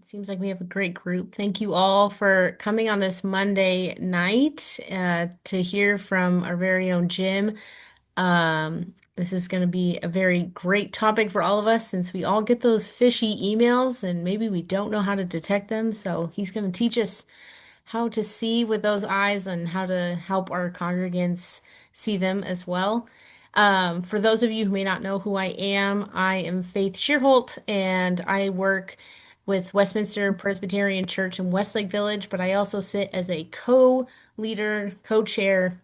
It seems like we have a great group. Thank you all for coming on this Monday night to hear from our very own Jim. This is going to be a very great topic for all of us since we all get those fishy emails and maybe we don't know how to detect them. So he's going to teach us how to see with those eyes and how to help our congregants see them as well. For those of you who may not know who I am Faith Shearholt, and I work with Westminster Presbyterian Church in Westlake Village, but I also sit as a co-leader, co-chair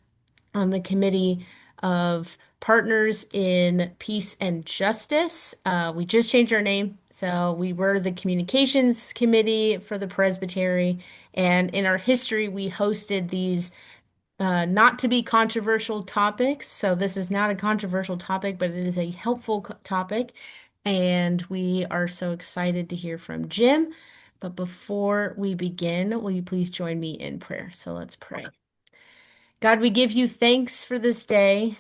on the committee of Partners in Peace and Justice. We just changed our name. So we were the Communications Committee for the Presbytery. And in our history, we hosted these not to be controversial topics. So this is not a controversial topic, but it is a helpful topic. And we are so excited to hear from Jim. But before we begin, will you please join me in prayer? So let's pray. God, we give you thanks for this day,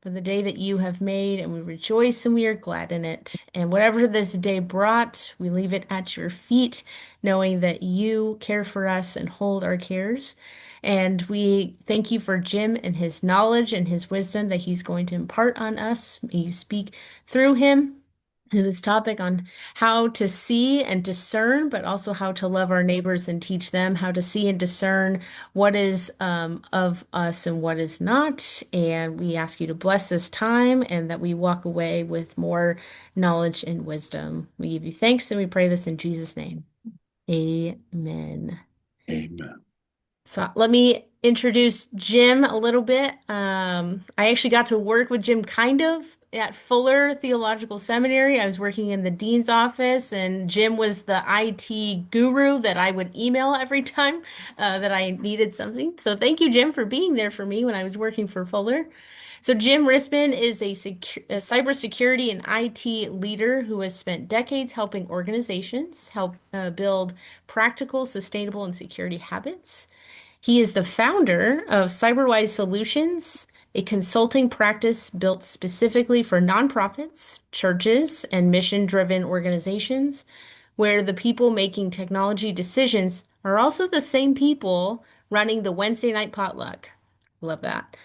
for the day that you have made, and we rejoice and we are glad in it. And whatever this day brought, we leave it at your feet, knowing that you care for us and hold our cares. And we thank you for Jim and his knowledge and his wisdom that he's going to impart on us. May you speak through him to this topic on how to see and discern, but also how to love our neighbors and teach them how to see and discern what is of us and what is not. And we ask you to bless this time and that we walk away with more knowledge and wisdom. We give you thanks and we pray this in Jesus' name. Amen. Amen. So let me introduce Jim a little bit. I actually got to work with Jim kind of at Fuller Theological Seminary. I was working in the dean's office, and Jim was the IT guru that I would email every time that I needed something. So thank you, Jim, for being there for me when I was working for Fuller. So Jim Rispin is a cybersecurity and IT leader who has spent decades helping organizations help build practical, sustainable, and security habits. He is the founder of CyberWise Solutions, a consulting practice built specifically for nonprofits, churches, and mission-driven organizations, where the people making technology decisions are also the same people running the Wednesday night potluck. Love that.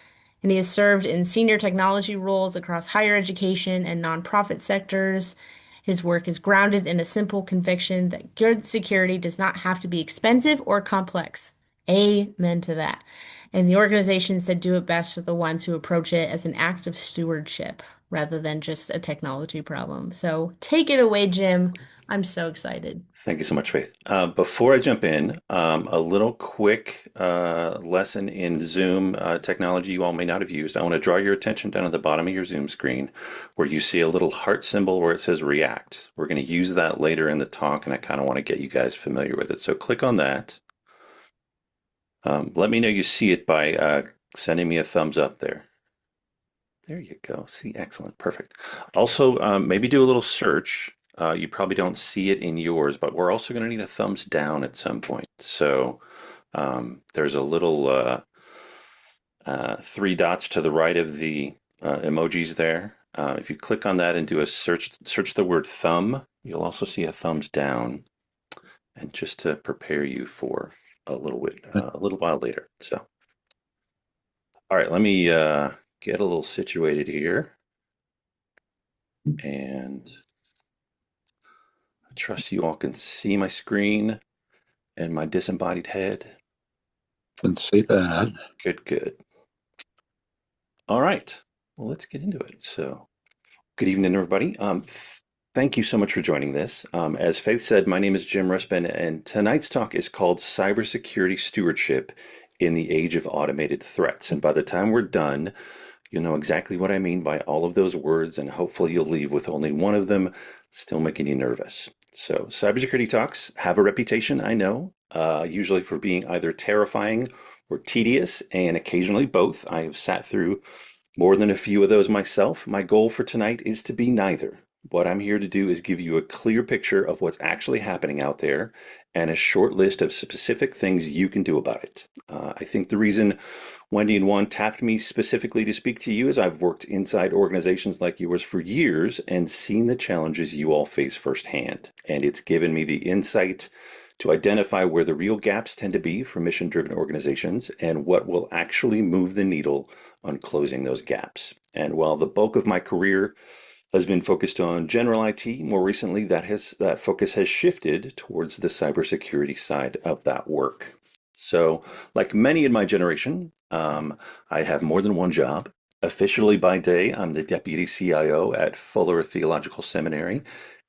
And he has served in senior technology roles across higher education and nonprofit sectors. His work is grounded in a simple conviction that good security does not have to be expensive or complex. Amen to that. And the organizations that do it best are the ones who approach it as an act of stewardship rather than just a technology problem. So take it away, Jim. I'm so excited. Thank you so much, Faith. Before I jump in, a little quick lesson in Zoom technology you all may not have used. I want to draw your attention down at the bottom of your Zoom screen where you see a little heart symbol where it says react. We're going to use that later in the talk, and I kind of want to get you guys familiar with it. So click on that. Let me know you see it by sending me a thumbs up there. There you go. See, excellent. Perfect. Also, maybe do a little search. You probably don't see it in yours, but we're also going to need a thumbs down at some point. So there's a little three dots to the right of the emojis there. If you click on that and do a search the word thumb, you'll also see a thumbs down. And just to prepare you for a little while later. So, all right, let me get a little situated here. And I trust you all can see my screen and my disembodied head. Can see that. Good, good. All right, well, let's get into it. So, good evening, everybody. Thank you so much for joining this. As Faith said, my name is Jim Rispin, and tonight's talk is called Cybersecurity Stewardship in the Age of Automated Threats. And by the time we're done, you'll know exactly what I mean by all of those words, and hopefully you'll leave with only one of them still making you nervous. So, cybersecurity talks have a reputation, I know, usually for being either terrifying or tedious, and occasionally both. I have sat through more than a few of those myself. My goal for tonight is to be neither. What I'm here to do is give you a clear picture of what's actually happening out there and a short list of specific things you can do about it. I think the reason Wendy and Juan tapped me specifically to speak to you is I've worked inside organizations like yours for years and seen the challenges you all face firsthand. And it's given me the insight to identify where the real gaps tend to be for mission driven organizations and what will actually move the needle on closing those gaps. And while the bulk of my career has been focused on general IT. More recently, that focus has shifted towards the cybersecurity side of that work. So, like many in my generation, I have more than one job. Officially by day, I'm the deputy CIO at Fuller Theological Seminary,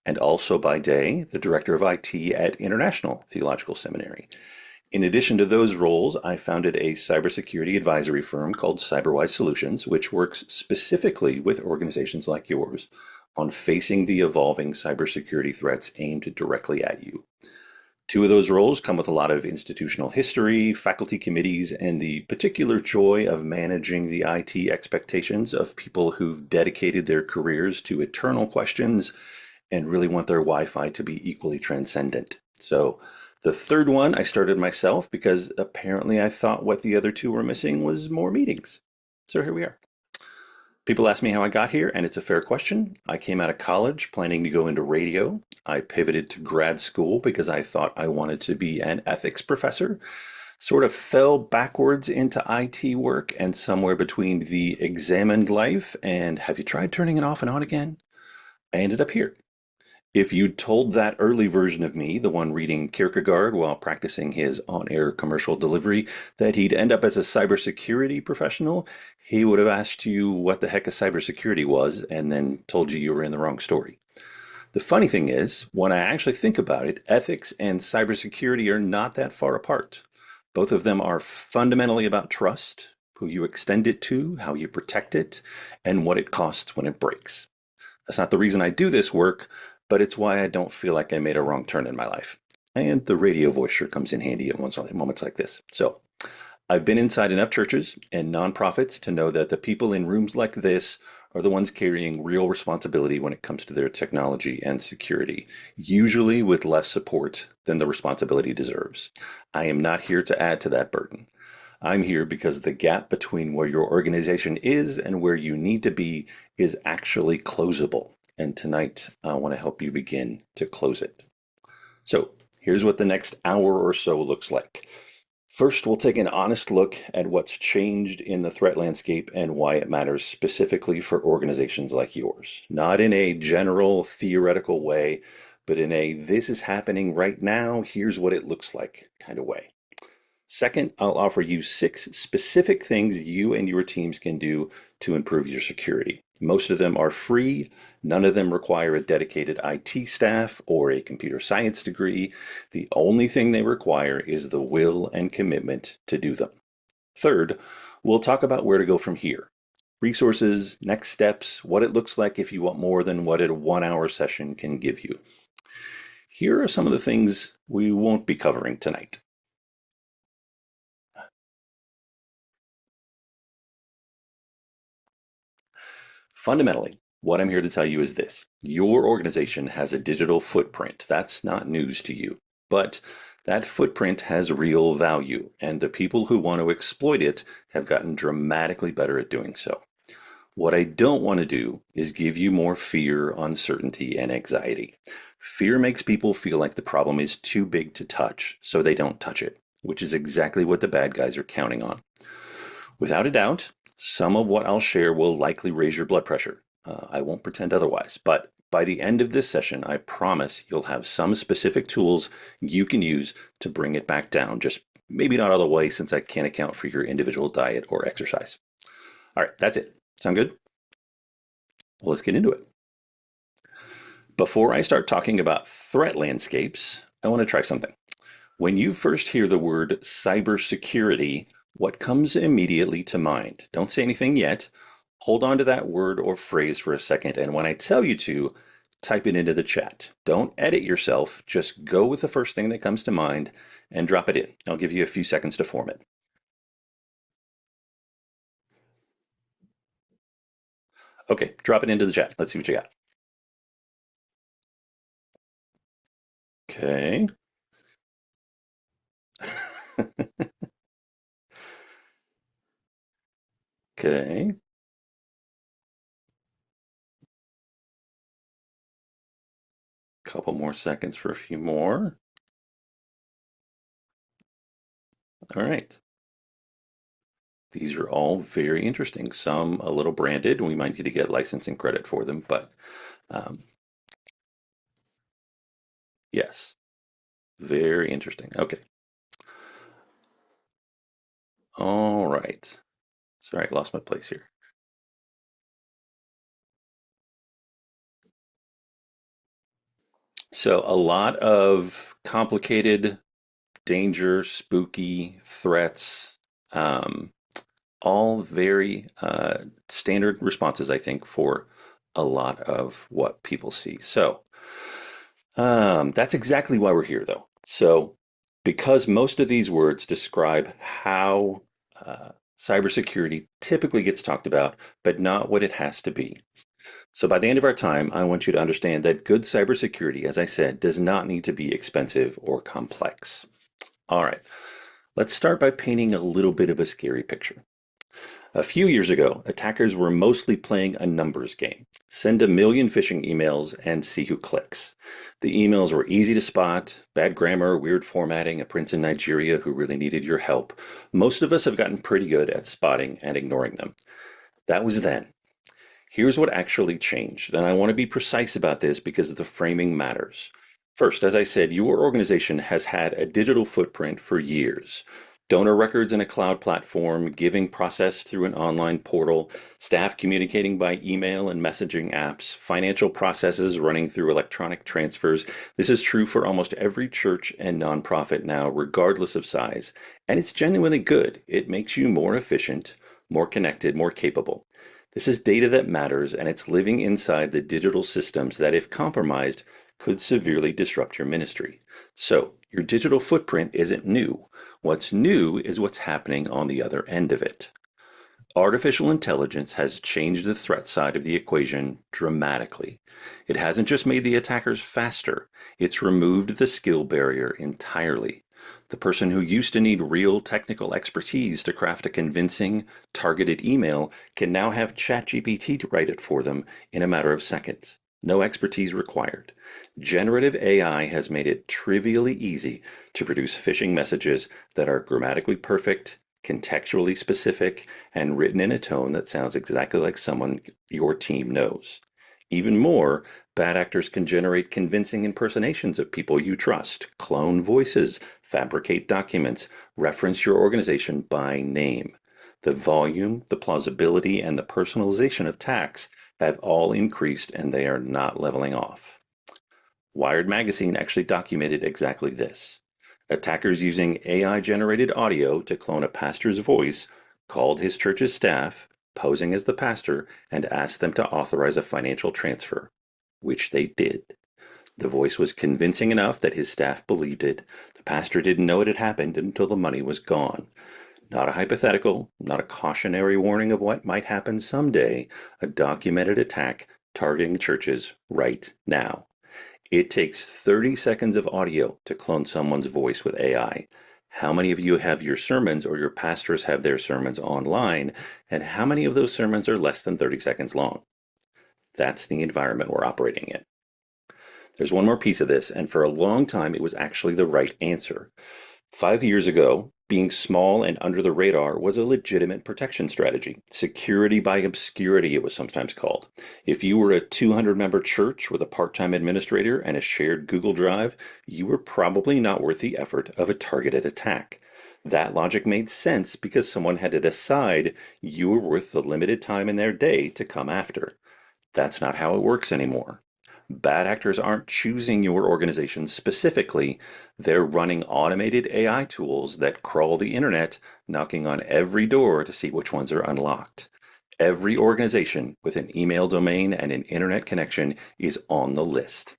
and also by day, the director of IT at International Theological Seminary. In addition to those roles, I founded a cybersecurity advisory firm called CyberWise Solutions, which works specifically with organizations like yours on facing the evolving cybersecurity threats aimed directly at you. Two of those roles come with a lot of institutional history, faculty committees, and the particular joy of managing the IT expectations of people who've dedicated their careers to eternal questions and really want their Wi-Fi to be equally transcendent. So the third one I started myself because apparently I thought what the other two were missing was more meetings. So here we are. People ask me how I got here, and it's a fair question. I came out of college planning to go into radio. I pivoted to grad school because I thought I wanted to be an ethics professor. Sort of fell backwards into IT work, and somewhere between the examined life and have you tried turning it off and on again? I ended up here. If you'd told that early version of me, the one reading Kierkegaard while practicing his on air commercial delivery, that he'd end up as a cybersecurity professional, he would have asked you what the heck a cybersecurity was and then told you were in the wrong story. The funny thing is, when I actually think about it, ethics and cybersecurity are not that far apart. Both of them are fundamentally about trust, who you extend it to, how you protect it, and what it costs when it breaks. That's not the reason I do this work, but it's why I don't feel like I made a wrong turn in my life. And the radio voice sure comes in handy at moments like this. So, I've been inside enough churches and nonprofits to know that the people in rooms like this are the ones carrying real responsibility when it comes to their technology and security, usually with less support than the responsibility deserves. I am not here to add to that burden. I'm here because the gap between where your organization is and where you need to be is actually closable. And tonight, I want to help you begin to close it. So, here's what the next hour or so looks like. First, we'll take an honest look at what's changed in the threat landscape and why it matters specifically for organizations like yours. Not in a general theoretical way, but in a this is happening right now, here's what it looks like kind of way. Second, I'll offer you 6 specific things you and your teams can do to improve your security. Most of them are free. None of them require a dedicated IT staff or a computer science degree. The only thing they require is the will and commitment to do them. Third, we'll talk about where to go from here. Resources, next steps, what it looks like if you want more than what a 1 hour session can give you. Here are some of the things we won't be covering tonight. Fundamentally, what I'm here to tell you is this. Your organization has a digital footprint. That's not news to you. But that footprint has real value, and the people who want to exploit it have gotten dramatically better at doing so. What I don't want to do is give you more fear, uncertainty, and anxiety. Fear makes people feel like the problem is too big to touch, so they don't touch it, which is exactly what the bad guys are counting on. Without a doubt, some of what I'll share will likely raise your blood pressure. I won't pretend otherwise, but by the end of this session, I promise you'll have some specific tools you can use to bring it back down. Just maybe not all the way since I can't account for your individual diet or exercise. All right, that's it. Sound good? Well, let's get into it. Before I start talking about threat landscapes, I want to try something. When you first hear the word cybersecurity, what comes immediately to mind? Don't say anything yet. Hold on to that word or phrase for a second, and when I tell you to, type it into the chat. Don't edit yourself, just go with the first thing that comes to mind and drop it in. I'll give you a few seconds to form it. Okay, drop it into the chat. Let's see what you got. Okay. Okay. Couple more seconds for a few more. All right. These are all very interesting. Some a little branded. We might need to get licensing credit for them, but um, yes, very interesting. Okay. All right. Sorry, I lost my place here. So, a lot of complicated, danger, spooky threats, um, all very standard responses, I think, for a lot of what people see. So, that's exactly why we're here, though. So, because most of these words describe how cybersecurity typically gets talked about, but not what it has to be. So, by the end of our time, I want you to understand that good cybersecurity, as I said, does not need to be expensive or complex. All right, let's start by painting a little bit of a scary picture. A few years ago, attackers were mostly playing a numbers game. Send a million phishing emails and see who clicks. The emails were easy to spot, bad grammar, weird formatting, a prince in Nigeria who really needed your help. Most of us have gotten pretty good at spotting and ignoring them. That was then. Here's what actually changed, and I want to be precise about this because the framing matters. First, as I said, your organization has had a digital footprint for years. Donor records in a cloud platform, giving processed through an online portal, staff communicating by email and messaging apps, financial processes running through electronic transfers. This is true for almost every church and nonprofit now, regardless of size. And it's genuinely good. It makes you more efficient, more connected, more capable. This is data that matters, and it's living inside the digital systems that, if compromised, could severely disrupt your ministry. So, your digital footprint isn't new. What's new is what's happening on the other end of it. Artificial intelligence has changed the threat side of the equation dramatically. It hasn't just made the attackers faster, it's removed the skill barrier entirely. The person who used to need real technical expertise to craft a convincing, targeted email can now have ChatGPT to write it for them in a matter of seconds. No expertise required. Generative AI has made it trivially easy to produce phishing messages that are grammatically perfect, contextually specific, and written in a tone that sounds exactly like someone your team knows. Even more, bad actors can generate convincing impersonations of people you trust, clone voices, fabricate documents, reference your organization by name. The volume, the plausibility, and the personalization of attacks have all increased and they are not leveling off. Wired magazine actually documented exactly this. Attackers using AI generated audio to clone a pastor's voice called his church's staff, posing as the pastor, and asked them to authorize a financial transfer, which they did. The voice was convincing enough that his staff believed it. The pastor didn't know it had happened until the money was gone. Not a hypothetical, not a cautionary warning of what might happen someday, a documented attack targeting churches right now. It takes 30 seconds of audio to clone someone's voice with AI. How many of you have your sermons or your pastors have their sermons online? And how many of those sermons are less than 30 seconds long? That's the environment we're operating in. There's one more piece of this, and for a long time it was actually the right answer. 5 years ago, being small and under the radar was a legitimate protection strategy. Security by obscurity, it was sometimes called. If you were a 200-member church with a part-time administrator and a shared Google Drive, you were probably not worth the effort of a targeted attack. That logic made sense because someone had to decide you were worth the limited time in their day to come after. That's not how it works anymore. Bad actors aren't choosing your organization specifically. They're running automated AI tools that crawl the internet, knocking on every door to see which ones are unlocked. Every organization with an email domain and an internet connection is on the list.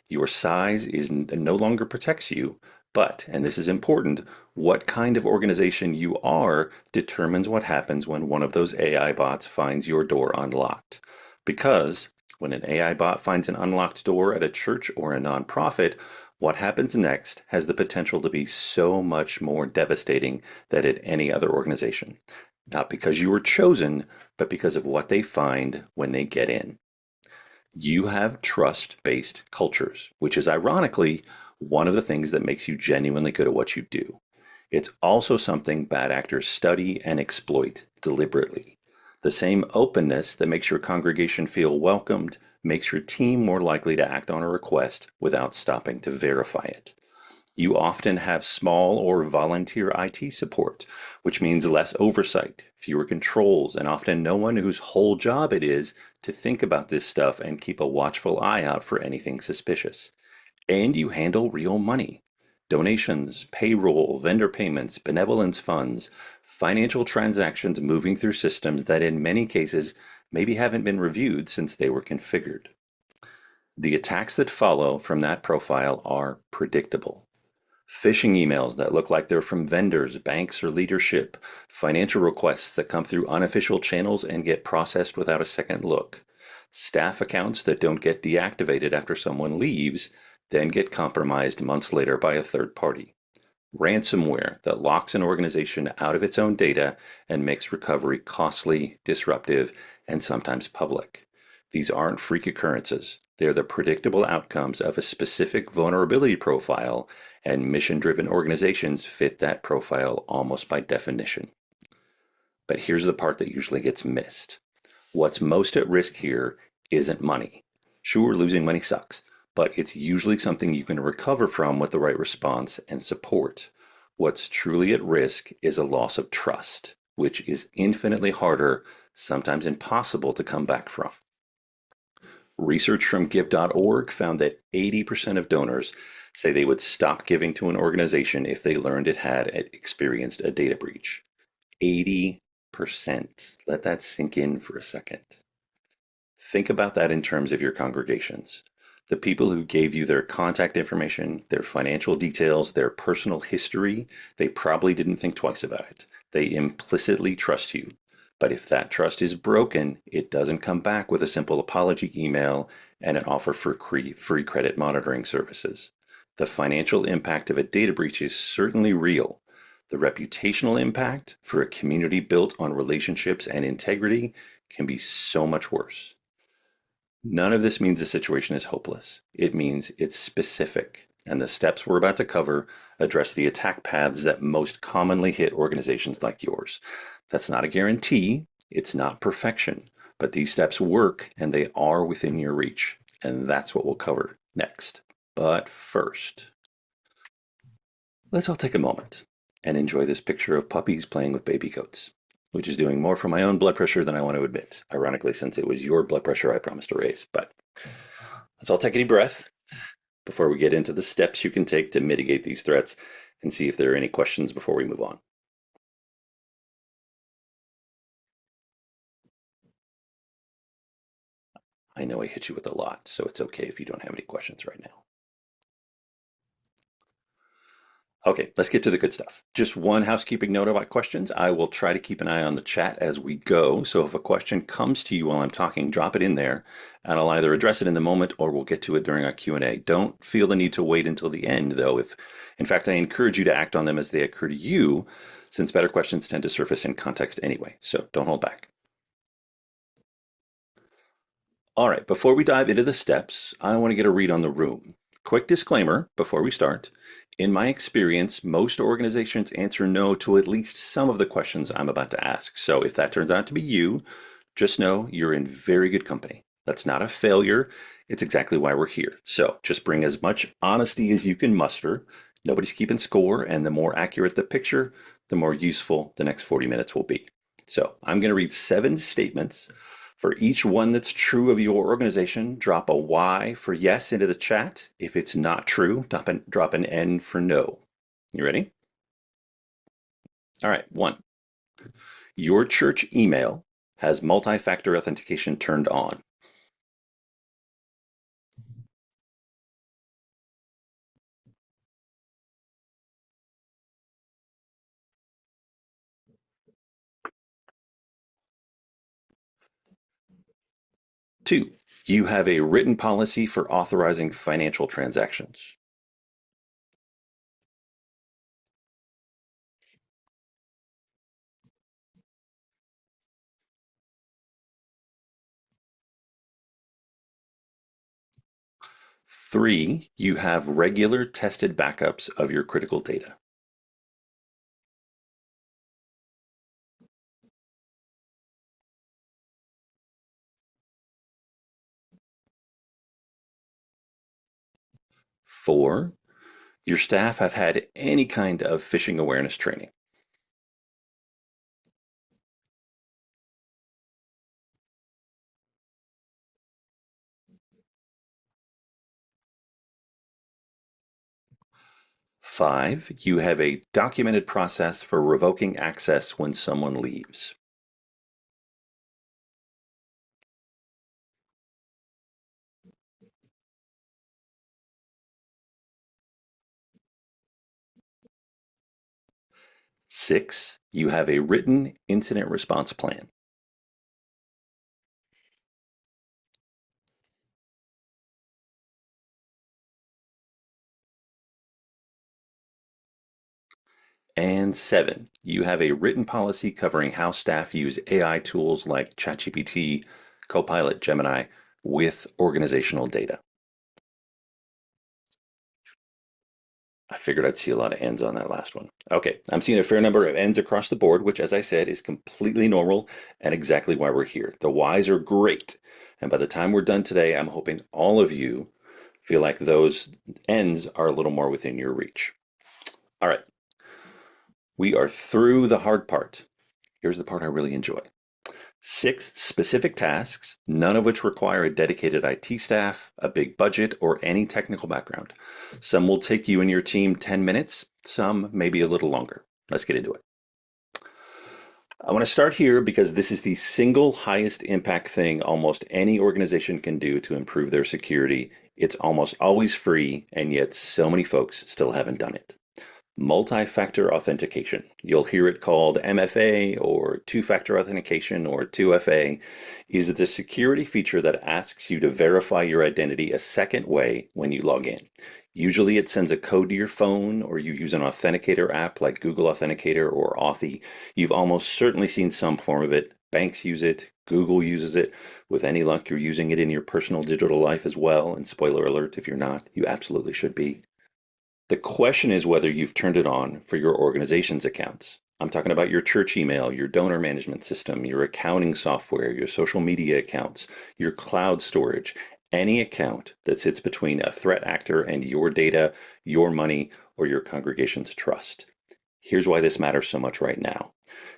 Your size no longer protects you, but, and this is important, what kind of organization you are determines what happens when one of those AI bots finds your door unlocked. Because when an AI bot finds an unlocked door at a church or a nonprofit, What happens next has the potential to be so much more devastating than at any other organization. Not because you were chosen, but because of what they find when they get in. You have trust based cultures, which is ironically one of the things that makes you genuinely good at what you do. It's also something bad actors study and exploit deliberately. The same openness that makes your congregation feel welcomed makes your team more likely to act on a request without stopping to verify it. You often have small or volunteer IT support, which means less oversight, fewer controls, and often no one whose whole job it is to think about this stuff and keep a watchful eye out for anything suspicious. And you handle real money. Donations, payroll, vendor payments, benevolence funds, financial transactions moving through systems that in many cases maybe haven't been reviewed since they were configured. The attacks that follow from that profile are predictable. Phishing emails that look like they're from vendors, banks, or leadership, financial requests that come through unofficial channels and get processed without a second look, staff accounts that don't get deactivated after someone leaves, then get compromised months later by a third party, ransomware that locks an organization out of its own data and makes recovery costly, disruptive, and sometimes public. These aren't freak occurrences. They're the predictable outcomes of a specific vulnerability profile, and mission driven organizations fit that profile almost by definition. But here's the part that usually gets missed. What's most at risk here isn't money. Sure, losing money sucks, but it's usually something you can recover from with the right response and support. What's truly at risk is a loss of trust, which is infinitely harder, sometimes impossible to come back from. Research from give.org found that 80% of donors say they would stop giving to an organization if they learned it had experienced a data breach. 80%. Let that sink in for a second. Think about that in terms of your congregations. The people who gave you their contact information, their financial details, their personal history, they probably didn't think twice about it. They implicitly trust you. But if that trust is broken, it doesn't come back with a simple apology email and an offer for free credit monitoring services. The financial impact of a data breach is certainly real. The reputational impact for a community built on relationships and integrity can be so much worse. None of this means the situation is hopeless. It means it's specific, and the steps we're about to cover address the attack paths that most commonly hit organizations like yours. That's not a guarantee, it's not perfection, but these steps work and they are within your reach, and that's what we'll cover next. But first, let's all take a moment and enjoy this picture of puppies playing with baby goats, which is doing more for my own blood pressure than I want to admit, ironically, since it was your blood pressure I promised to raise. But let's all take a deep breath before we get into the steps you can take to mitigate these threats and see if there are any questions before we move on. I know I hit you with a lot, so it's okay if you don't have any questions right now. Okay, let's get to the good stuff. Just one housekeeping note about questions. I will try to keep an eye on the chat as we go. So if a question comes to you while I'm talking, drop it in there and I'll either address it in the moment or we'll get to it during our Q&A. Don't feel the need to wait until the end though. In fact, I encourage you to act on them as they occur to you, since better questions tend to surface in context anyway. So don't hold back. All right, before we dive into the steps, I want to get a read on the room. Quick disclaimer before we start. In my experience, most organizations answer no to at least some of the questions I'm about to ask. So if that turns out to be you, just know you're in very good company. That's not a failure. It's exactly why we're here. So just bring as much honesty as you can muster. Nobody's keeping score, and the more accurate the picture, the more useful the next 40 minutes will be. So I'm going to read 7 statements. For each one that's true of your organization, drop a Y for yes into the chat. If it's not true, drop an N for no. You ready? All right, 1. Your church email has multi-factor authentication turned on. 2. You have a written policy for authorizing financial transactions. 3, you have regular tested backups of your critical data. 4, your staff have had any kind of phishing awareness training. 5, you have a documented process for revoking access when someone leaves. 6, you have a written incident response plan. 7, you have a written policy covering how staff use AI tools like ChatGPT, Copilot, Gemini with organizational data. I figured I'd see a lot of ends on that last one. Okay, I'm seeing a fair number of ends across the board, which, as I said, is completely normal and exactly why we're here. The whys are great. And by the time we're done today, I'm hoping all of you feel like those ends are a little more within your reach. All right, we are through the hard part. Here's the part I really enjoy. 6 specific tasks, none of which require a dedicated IT staff, a big budget, or any technical background. Some will take you and your team 10 minutes, some maybe a little longer. Let's get into it. I want to start here because this is the single highest impact thing almost any organization can do to improve their security. It's almost always free, and yet so many folks still haven't done it. Multi-factor authentication. You'll hear it called MFA or two-factor authentication or 2FA, is the security feature that asks you to verify your identity a second way when you log in. Usually it sends a code to your phone or you use an authenticator app like Google Authenticator or Authy. You've almost certainly seen some form of it. Banks use it. Google uses it. With any luck, you're using it in your personal digital life as well. And spoiler alert, if you're not, you absolutely should be. The question is whether you've turned it on for your organization's accounts. I'm talking about your church email, your donor management system, your accounting software, your social media accounts, your cloud storage, any account that sits between a threat actor and your data, your money, or your congregation's trust. Here's why this matters so much right now.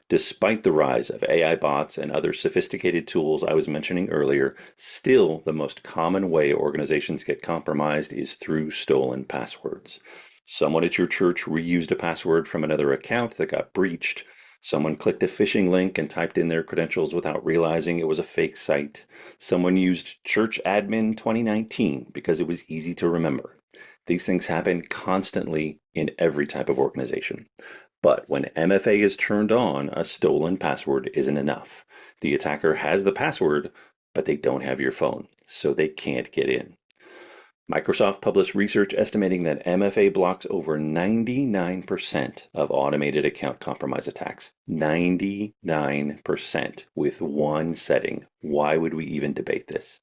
Despite the rise of AI bots and other sophisticated tools I was mentioning earlier, still the most common way organizations get compromised is through stolen passwords. Someone at your church reused a password from another account that got breached. Someone clicked a phishing link and typed in their credentials without realizing it was a fake site. Someone used Church Admin 2019 because it was easy to remember. These things happen constantly in every type of organization. But when MFA is turned on, a stolen password isn't enough. The attacker has the password, but they don't have your phone, so they can't get in. Microsoft published research estimating that MFA blocks over 99% of automated account compromise attacks. 99% with one setting. Why would we even debate this?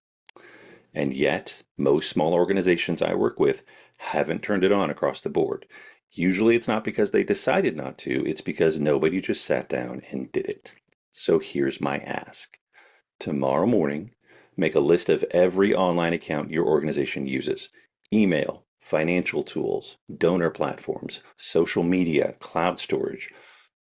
And yet, most small organizations I work with haven't turned it on across the board. Usually it's not because they decided not to, it's because nobody just sat down and did it. So here's my ask. Tomorrow morning, make a list of every online account your organization uses. Email, financial tools, donor platforms, social media, cloud storage.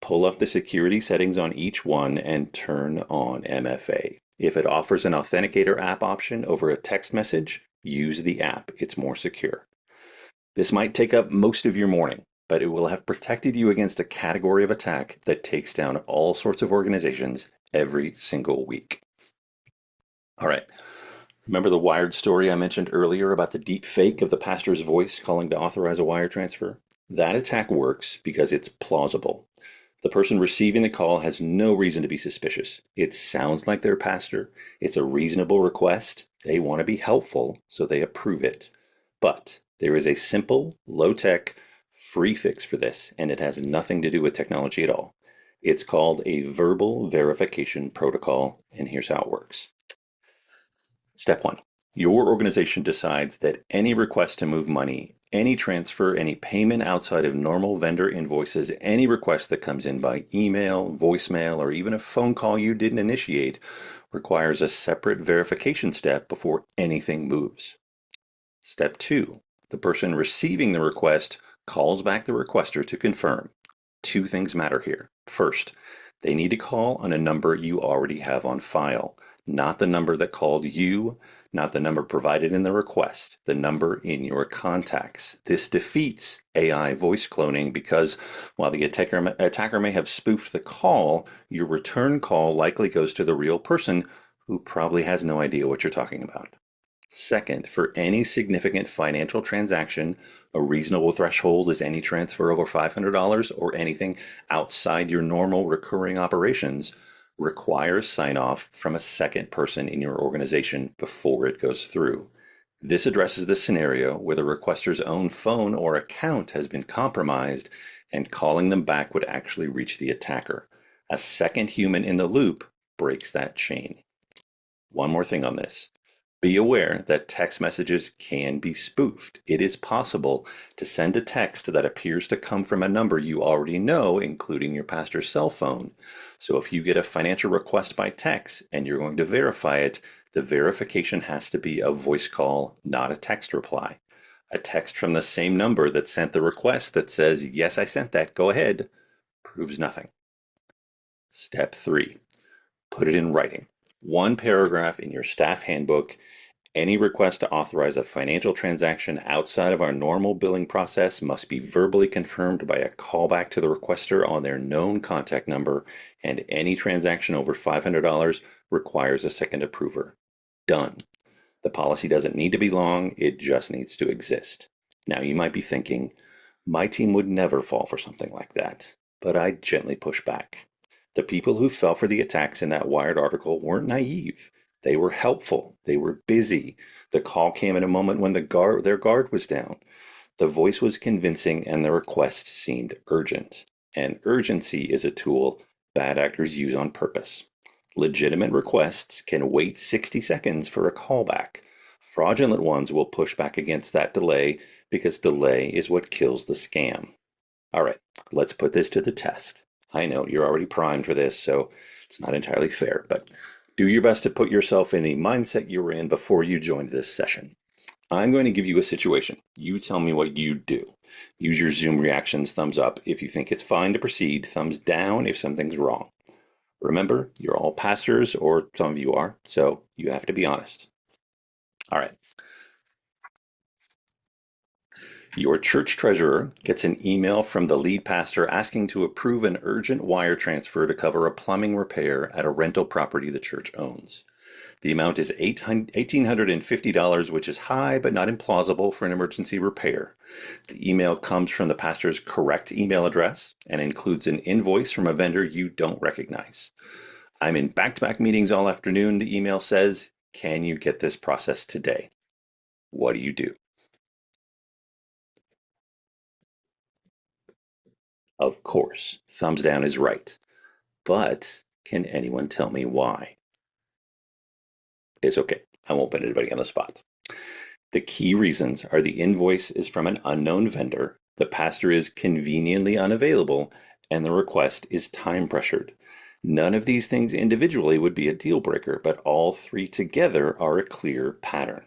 Pull up the security settings on each one and turn on MFA. If it offers an authenticator app option over a text message, use the app. It's more secure. This might take up most of your morning, but it will have protected you against a category of attack that takes down all sorts of organizations every single week. All right. Remember the Wired story I mentioned earlier about the deep fake of the pastor's voice calling to authorize a wire transfer? That attack works because it's plausible. The person receiving the call has no reason to be suspicious. It sounds like their pastor. It's a reasonable request. They want to be helpful, so they approve it. But there is a simple, low-tech, free fix for this, and it has nothing to do with technology at all. It's called a verbal verification protocol, and here's how it works. Step 1. Your organization decides that any request to move money, any transfer, any payment outside of normal vendor invoices, any request that comes in by email, voicemail, or even a phone call you didn't initiate requires a separate verification step before anything moves. Step 2. The person receiving the request calls back the requester to confirm. Two things matter here. First, they need to call on a number you already have on file, not the number that called you, not the number provided in the request, the number in your contacts. This defeats AI voice cloning because while the attacker may have spoofed the call, your return call likely goes to the real person who probably has no idea what you're talking about. Second, for any significant financial transaction, a reasonable threshold is any transfer over $500 or anything outside your normal recurring operations requires sign off from a second person in your organization before it goes through. This addresses the scenario where the requester's own phone or account has been compromised and calling them back would actually reach the attacker. A second human in the loop breaks that chain. One more thing on this. Be aware that text messages can be spoofed. It is possible to send a text that appears to come from a number you already know, including your pastor's cell phone. So if you get a financial request by text and you're going to verify it, the verification has to be a voice call, not a text reply. A text from the same number that sent the request that says, yes, I sent that, go ahead, proves nothing. Step 3. Put it in writing. One paragraph in your staff handbook. Any request to authorize a financial transaction outside of our normal billing process must be verbally confirmed by a callback to the requester on their known contact number, and any transaction over $500 requires a second approver. Done. The policy doesn't need to be long, it just needs to exist. Now you might be thinking, my team would never fall for something like that, but I gently push back. The people who fell for the attacks in that Wired article weren't naive. They were helpful. They were busy. The call came at a moment when their guard was down. The voice was convincing and the request seemed urgent. And urgency is a tool bad actors use on purpose. Legitimate requests can wait 60 seconds for a callback. Fraudulent ones will push back against that delay because delay is what kills the scam. All right, let's put this to the test. I know you're already primed for this, so it's not entirely fair, but do your best to put yourself in the mindset you were in before you joined this session. I'm going to give you a situation. You tell me what you do. Use your Zoom reactions, thumbs up if you think it's fine to proceed, thumbs down if something's wrong. Remember, you're all pastors, or some of you are, so you have to be honest. All right. Your church treasurer gets an email from the lead pastor asking to approve an urgent wire transfer to cover a plumbing repair at a rental property the church owns. The amount is $1,850, which is high but not implausible for an emergency repair. The email comes from the pastor's correct email address and includes an invoice from a vendor you don't recognize. I'm in back-to-back meetings all afternoon, the email says. Can you get this processed today? What do you do? Of course, thumbs down is right. But can anyone tell me why? It's okay. I won't put anybody on the spot. The key reasons are the invoice is from an unknown vendor, the pastor is conveniently unavailable, and the request is time pressured. None of these things individually would be a deal breaker, but all three together are a clear pattern.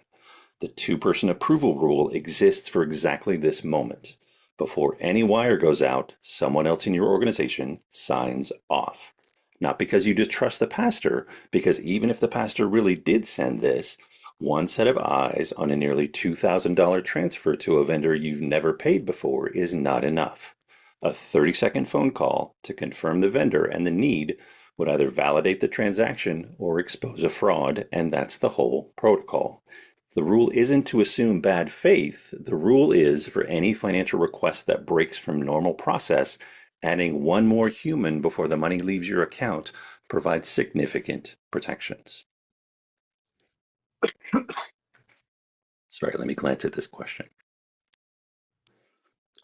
The two-person approval rule exists for exactly this moment. Before any wire goes out, someone else in your organization signs off. Not because you distrust the pastor, because even if the pastor really did send this, one set of eyes on a nearly $2,000 transfer to a vendor you've never paid before is not enough. A 30-second phone call to confirm the vendor and the need would either validate the transaction or expose a fraud, and that's the whole protocol. The rule isn't to assume bad faith. The rule is for any financial request that breaks from normal process, adding one more human before the money leaves your account provides significant protections. Sorry, let me glance at this question.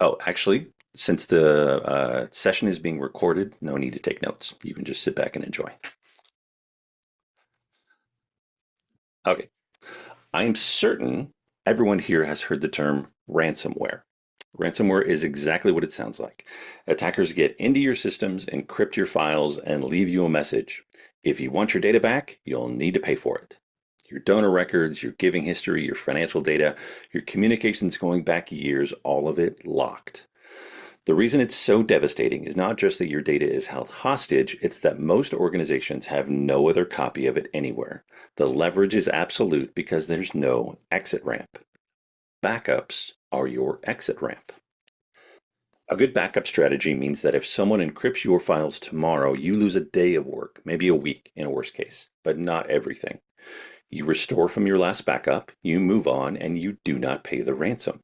Oh, actually, since the session is being recorded, no need to take notes. You can just sit back and enjoy. Okay. I am certain everyone here has heard the term ransomware. Ransomware is exactly what it sounds like. Attackers get into your systems, encrypt your files, and leave you a message. If you want your data back, you'll need to pay for it. Your donor records, your giving history, your financial data, your communications going back years, all of it locked. The reason it's so devastating is not just that your data is held hostage, it's that most organizations have no other copy of it anywhere. The leverage is absolute because there's no exit ramp. Backups are your exit ramp. A good backup strategy means that if someone encrypts your files tomorrow, you lose a day of work, maybe a week in a worst case, but not everything. You restore from your last backup, you move on, and you do not pay the ransom.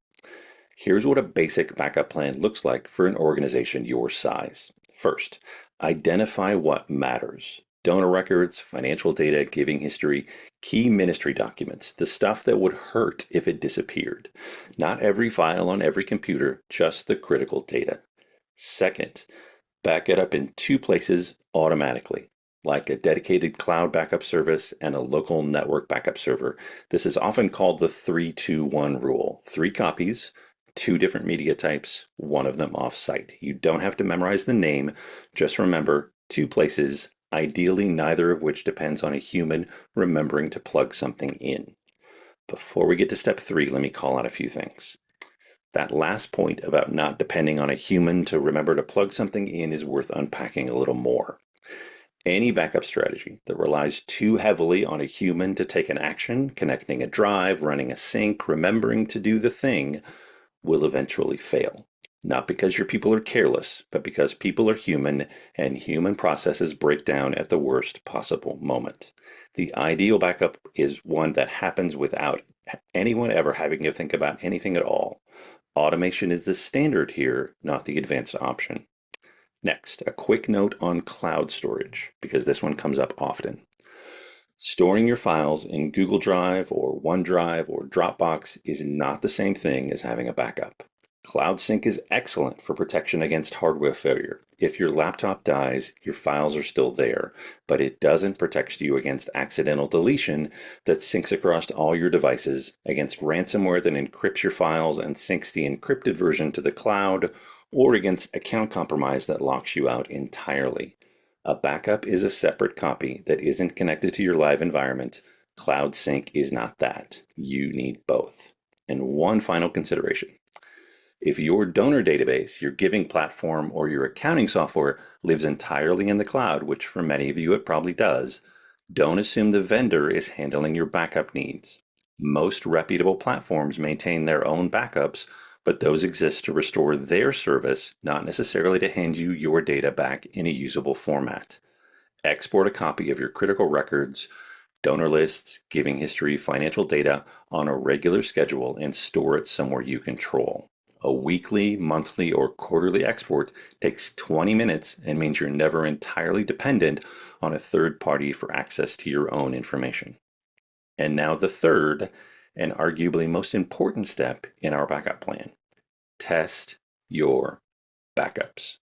Here's what a basic backup plan looks like for an organization your size. First, identify what matters. Donor records, financial data, giving history, key ministry documents, the stuff that would hurt if it disappeared. Not every file on every computer, just the critical data. Second, back it up in two places automatically, like a dedicated cloud backup service and a local network backup server. This is often called the 3-2-1 rule. 3 copies, 2 different media types, one of them off-site. You don't have to memorize the name, just remember 2 places, ideally neither of which depends on a human remembering to plug something in. Before we get to step 3, let me call out a few things. That last point about not depending on a human to remember to plug something in is worth unpacking a little more. Any backup strategy that relies too heavily on a human to take an action, connecting a drive, running a sync, remembering to do the thing, will eventually fail. Not because your people are careless, but because people are human and human processes break down at the worst possible moment. The ideal backup is one that happens without anyone ever having to think about anything at all. Automation is the standard here, not the advanced option. Next, a quick note on cloud storage, because this one comes up often. Storing your files in Google Drive or OneDrive or Dropbox is not the same thing as having a backup. Cloud Sync is excellent for protection against hardware failure. If your laptop dies, your files are still there, but it doesn't protect you against accidental deletion that syncs across all your devices, against ransomware that encrypts your files and syncs the encrypted version to the cloud, or against account compromise that locks you out entirely. A backup is a separate copy that isn't connected to your live environment. Cloud Sync is not that. You need both. And one final consideration. If your donor database, your giving platform, or your accounting software lives entirely in the cloud, which for many of you it probably does, don't assume the vendor is handling your backup needs. Most reputable platforms maintain their own backups, but those exist to restore their service, not necessarily to hand you your data back in a usable format. Export a copy of your critical records, donor lists, giving history, financial data on a regular schedule and store it somewhere you control. A weekly, monthly, or quarterly export takes 20 minutes and means you're never entirely dependent on a third party for access to your own information. And now the third, and arguably most important step in our backup plan. Test your backups.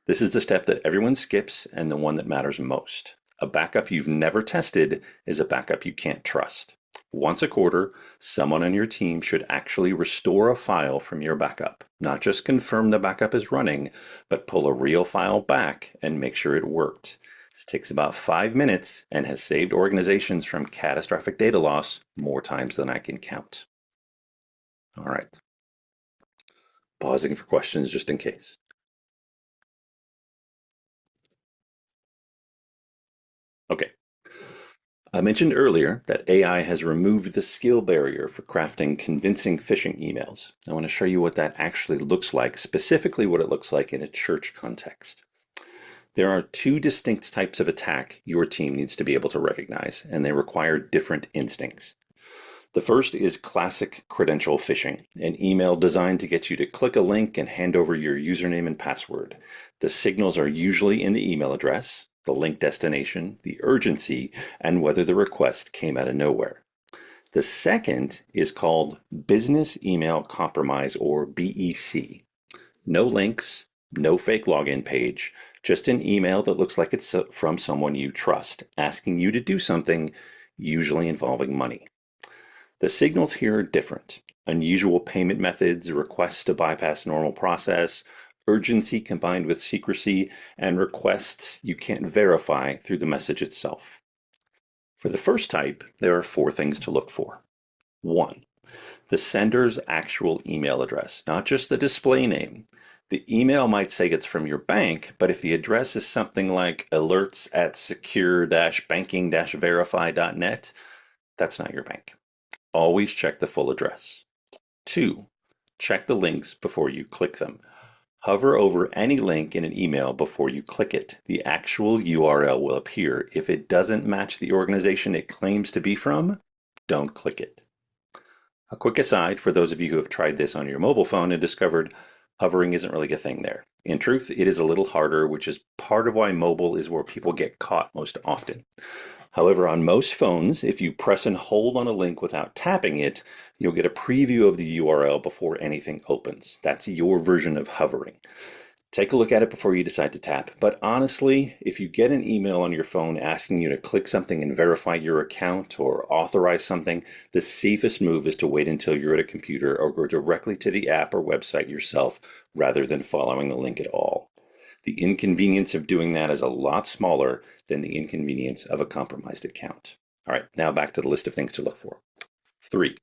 This is the step that everyone skips and the one that matters most. A backup you've never tested is a backup you can't trust. Once a quarter, someone on your team should actually restore a file from your backup. Not just confirm the backup is running, but pull a real file back and make sure it worked. This takes about 5 minutes and has saved organizations from catastrophic data loss more times than I can count. All right. Pausing for questions just in case. Okay. I mentioned earlier that AI has removed the skill barrier for crafting convincing phishing emails. I want to show you what that actually looks like, specifically what it looks like in a church context. There are 2 distinct types of attack your team needs to be able to recognize, and they require different instincts. The first is classic credential phishing, an email designed to get you to click a link and hand over your username and password. The signals are usually in the email address, the link destination, the urgency, and whether the request came out of nowhere. The second is called Business Email Compromise, or BEC. No links, no fake login page, just an email that looks like it's from someone you trust, asking you to do something, usually involving money. The signals here are different. Unusual payment methods, requests to bypass normal process, urgency combined with secrecy, and requests you can't verify through the message itself. For the first type, there are 4 things to look for. 1. The sender's actual email address, not just the display name. The email might say it's from your bank, but if the address is something like alerts@secure-banking-verify.net, that's not your bank. Always check the full address. 2. Check the links before you click them. Hover over any link in an email before you click it. The actual URL will appear. If it doesn't match the organization it claims to be from, don't click it. A quick aside for those of you who have tried this on your mobile phone and discovered hovering isn't really a thing there. In truth, it is a little harder, which is part of why mobile is where people get caught most often. However, on most phones, if you press and hold on a link without tapping it, you'll get a preview of the URL before anything opens. That's your version of hovering. Take a look at it before you decide to tap. But honestly, if you get an email on your phone asking you to click something and verify your account or authorize something, the safest move is to wait until you're at a computer or go directly to the app or website yourself rather than following the link at all. The inconvenience of doing that is a lot smaller than the inconvenience of a compromised account. All right, now back to the list of things to look for. 3.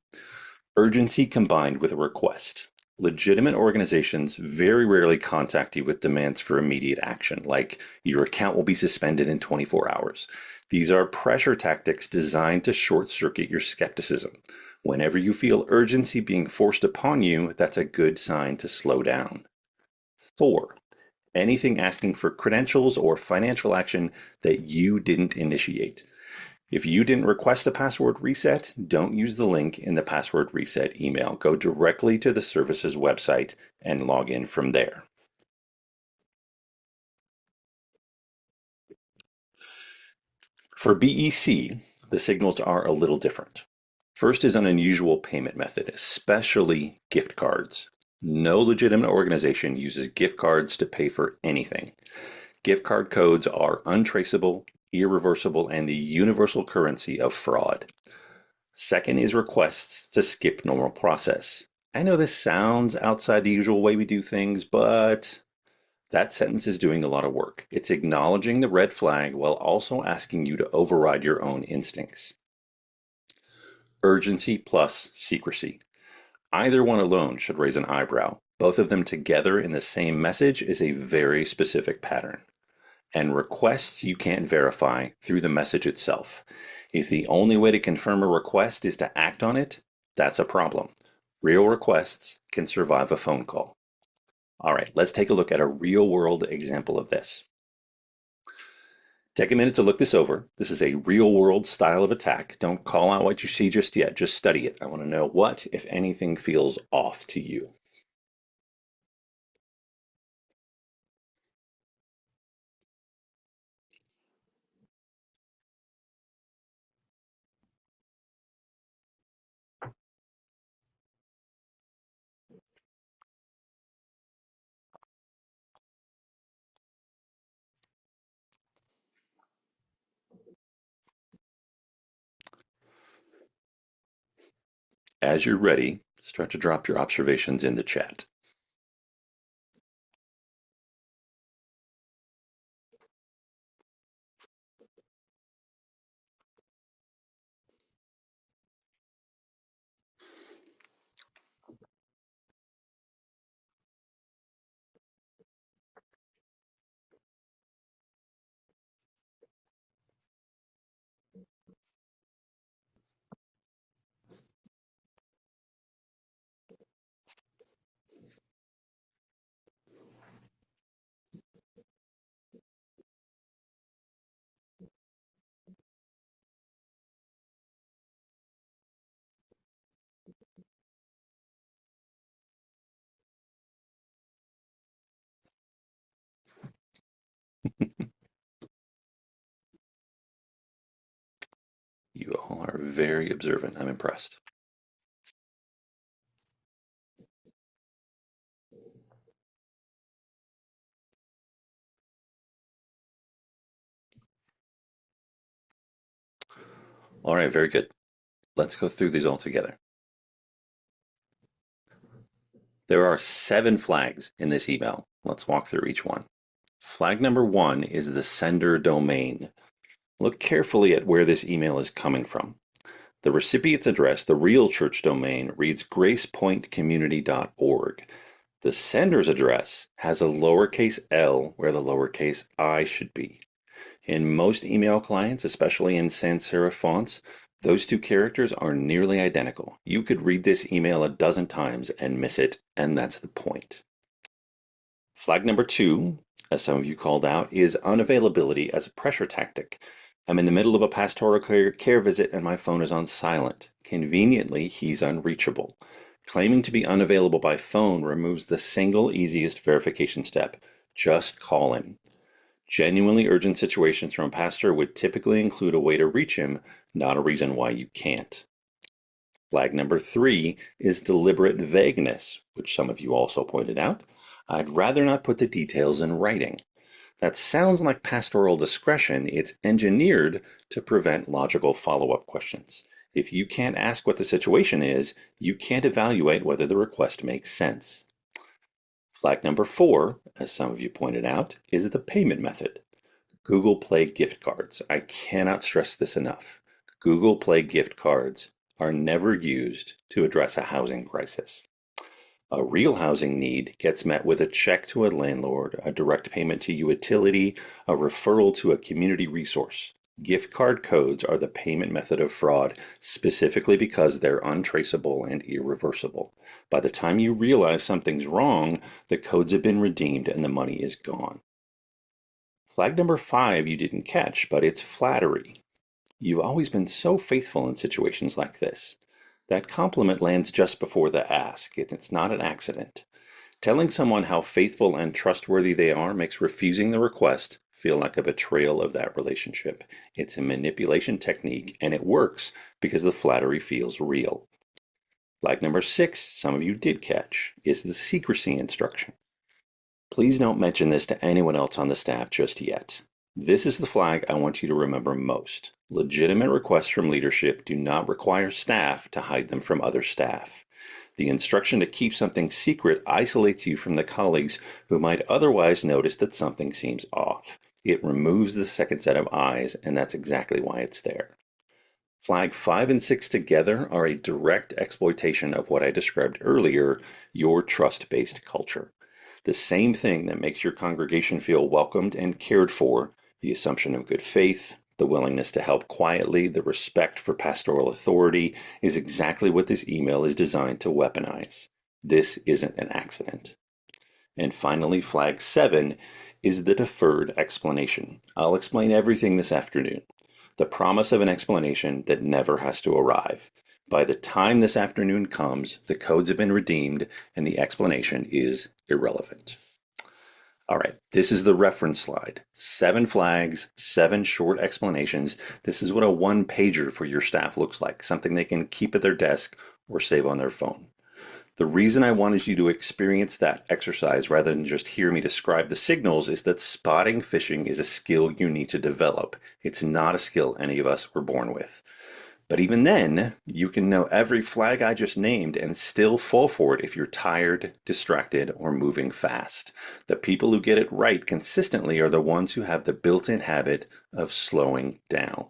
Urgency combined with a request. Legitimate organizations very rarely contact you with demands for immediate action, like your account will be suspended in 24 hours. These are pressure tactics designed to short circuit your skepticism. Whenever you feel urgency being forced upon you, that's a good sign to slow down. 4. Anything asking for credentials or financial action that you didn't initiate. If you didn't request a password reset, don't use the link in the password reset email. Go directly to the service's website and log in from there. For BEC, the signals are a little different. First is an unusual payment method, especially gift cards. No legitimate organization uses gift cards to pay for anything. Gift card codes are untraceable, irreversible, and the universal currency of fraud. Second is requests to skip normal process. I know this sounds outside the usual way we do things, but that sentence is doing a lot of work. It's acknowledging the red flag while also asking you to override your own instincts. Urgency plus secrecy. Either one alone should raise an eyebrow. Both of them together in the same message is a very specific pattern. And requests you can't verify through the message itself. If the only way to confirm a request is to act on it, that's a problem. Real requests can survive a phone call. All right, let's take a look at a real world example of this. Take a minute to look this over. This is a real world style of attack. Don't call out what you see just yet, just study it. I want to know what, if anything, feels off to you. As you're ready, start to drop your observations in the chat. You all are very observant. I'm impressed. All right, very good. Let's go through these all together. There are 7 flags in this email. Let's walk through each one. Flag number 1 is the sender domain. Look carefully at where this email is coming from. The recipient's address, the real church domain, reads gracepointcommunity.org. The sender's address has a lowercase l where the lowercase I should be. In most email clients, especially in sans serif fonts, those two characters are nearly identical. You could read this email a dozen times and miss it, and that's the point. Flag number 2, as some of you called out, is unavailability as a pressure tactic. I'm in the middle of a pastoral care visit and my phone is on silent. Conveniently, he's unreachable. Claiming to be unavailable by phone removes the single easiest verification step. Just call him. Genuinely urgent situations from a pastor would typically include a way to reach him, not a reason why you can't. Flag number 3 is deliberate vagueness, which some of you also pointed out. I'd rather not put the details in writing. That sounds like pastoral discretion. It's engineered to prevent logical follow-up questions. If you can't ask what the situation is, you can't evaluate whether the request makes sense. Flag number 4, as some of you pointed out, is the payment method. Google Play gift cards. I cannot stress this enough. Google Play gift cards are never used to address a housing crisis. A real housing need gets met with a check to a landlord, a direct payment to a utility, a referral to a community resource. Gift card codes are the payment method of fraud, specifically because they're untraceable and irreversible. By the time you realize something's wrong, the codes have been redeemed and the money is gone. Flag number 5 you didn't catch, but it's flattery. You've always been so faithful in situations like this. That compliment lands just before the ask. It's not an accident. Telling someone how faithful and trustworthy they are makes refusing the request feel like a betrayal of that relationship. It's a manipulation technique, and it works because the flattery feels real. Flag number 6, some of you did catch, is the secrecy instruction. Please don't mention this to anyone else on the staff just yet. This is the flag I want you to remember most. Legitimate requests from leadership do not require staff to hide them from other staff. The instruction to keep something secret isolates you from the colleagues who might otherwise notice that something seems off. It removes the second set of eyes, and that's exactly why it's there. Flag 5 and 6 together are a direct exploitation of what I described earlier, your trust-based culture. The same thing that makes your congregation feel welcomed and cared for, the assumption of good faith, the willingness to help quietly, the respect for pastoral authority, is exactly what this email is designed to weaponize. This isn't an accident. And finally, flag 7 is the deferred explanation. I'll explain everything this afternoon. The promise of an explanation that never has to arrive. By the time this afternoon comes, the codes have been redeemed and the explanation is irrelevant. All right, this is the reference slide. 7 flags, 7 short explanations. This is what a one-pager for your staff looks like, something they can keep at their desk or save on their phone. The reason I wanted you to experience that exercise rather than just hear me describe the signals is that spotting phishing is a skill you need to develop. It's not a skill any of us were born with. But even then, you can know every flag I just named and still fall for it if you're tired, distracted, or moving fast. The people who get it right consistently are the ones who have the built-in habit of slowing down.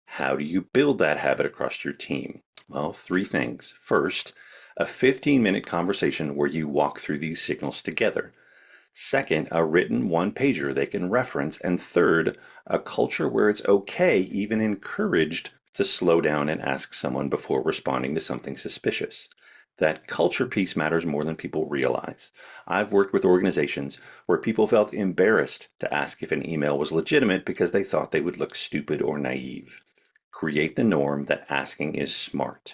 How do you build that habit across your team? Well, 3 things. First, a 15-minute conversation where you walk through these signals together. Second, a written one-pager they can reference. And third, a culture where it's okay, even encouraged, to slow down and ask someone before responding to something suspicious. That culture piece matters more than people realize. I've worked with organizations where people felt embarrassed to ask if an email was legitimate because they thought they would look stupid or naive. Create the norm that asking is smart.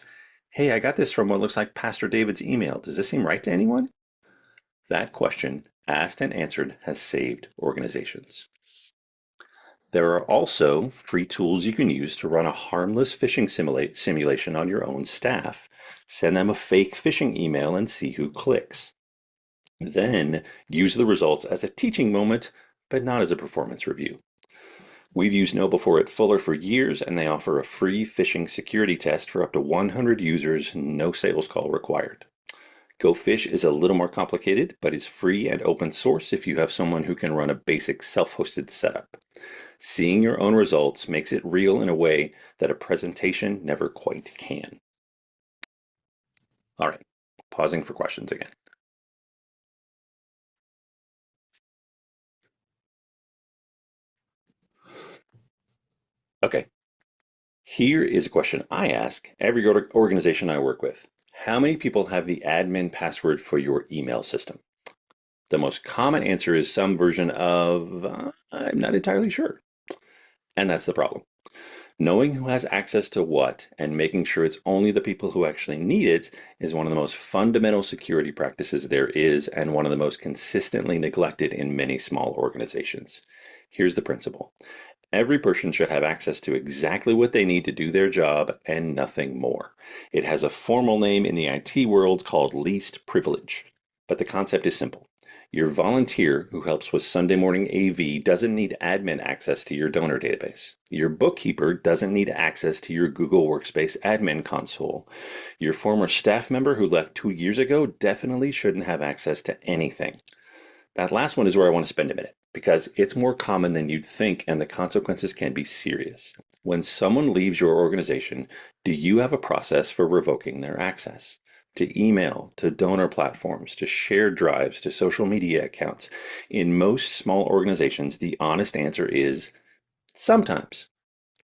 Hey, I got this from what looks like Pastor David's email. Does this seem right to anyone? That question, asked and answered, has saved organizations. There are also free tools you can use to run a harmless phishing simulation on your own staff. Send them a fake phishing email and see who clicks. Then use the results as a teaching moment, but not as a performance review. We've used KnowBe4 at Fuller for years, and they offer a free phishing security test for up to 100 users, no sales call required. GoFish is a little more complicated, but is free and open source if you have someone who can run a basic self-hosted setup. Seeing your own results makes it real in a way that a presentation never quite can. All right, pausing for questions again. Okay, here is a question I ask every organization I work with. How many people have the admin password for your email system? The most common answer is some version of, I'm not entirely sure. And that's the problem. Knowing who has access to what and making sure it's only the people who actually need it is one of the most fundamental security practices there is, and one of the most consistently neglected in many small organizations. Here's the principle. Every person should have access to exactly what they need to do their job and nothing more. It has a formal name in the IT world called least privilege, but the concept is simple. Your volunteer who helps with Sunday morning AV doesn't need admin access to your donor database. Your bookkeeper doesn't need access to your Google Workspace admin console. Your former staff member who left 2 years ago definitely shouldn't have access to anything. That last one is where I want to spend a minute because it's more common than you'd think and the consequences can be serious. When someone leaves your organization, do you have a process for revoking their access? To email, to donor platforms, to shared drives, to social media accounts. In most small organizations, the honest answer is sometimes.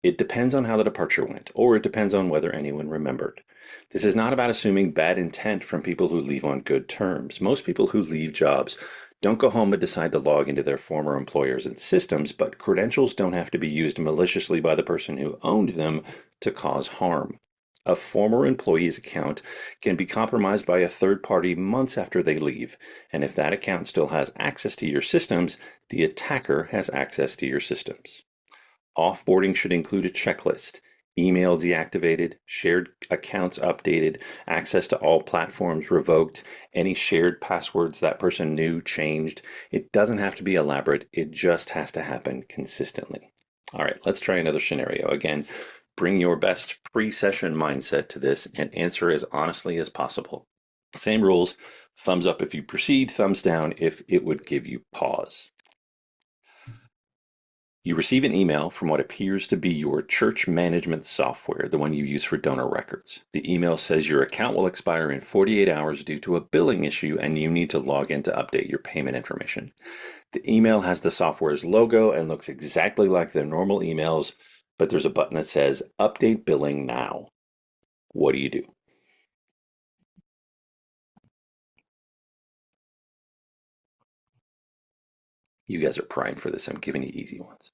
It depends on how the departure went, or it depends on whether anyone remembered. This is not about assuming bad intent from people who leave on good terms. Most people who leave jobs don't go home and decide to log into their former employers and systems, but credentials don't have to be used maliciously by the person who owned them to cause harm. A former employee's account can be compromised by a third party months after they leave, and if that account still has access to your systems, the attacker has access to your systems. Offboarding should include a checklist, email deactivated, shared accounts updated, access to all platforms revoked, any shared passwords that person knew changed. It doesn't have to be elaborate, it just has to happen consistently. All right, let's try another scenario. Again, bring your best pre-session mindset to this and answer as honestly as possible. Same rules, thumbs up if you proceed, thumbs down if it would give you pause. You receive an email from what appears to be your church management software, the one you use for donor records. The email says your account will expire in 48 hours due to a billing issue and you need to log in to update your payment information. The email has the software's logo and looks exactly like their normal emails, but there's a button that says update billing now. What do you do? You guys are primed for this. I'm giving you easy ones.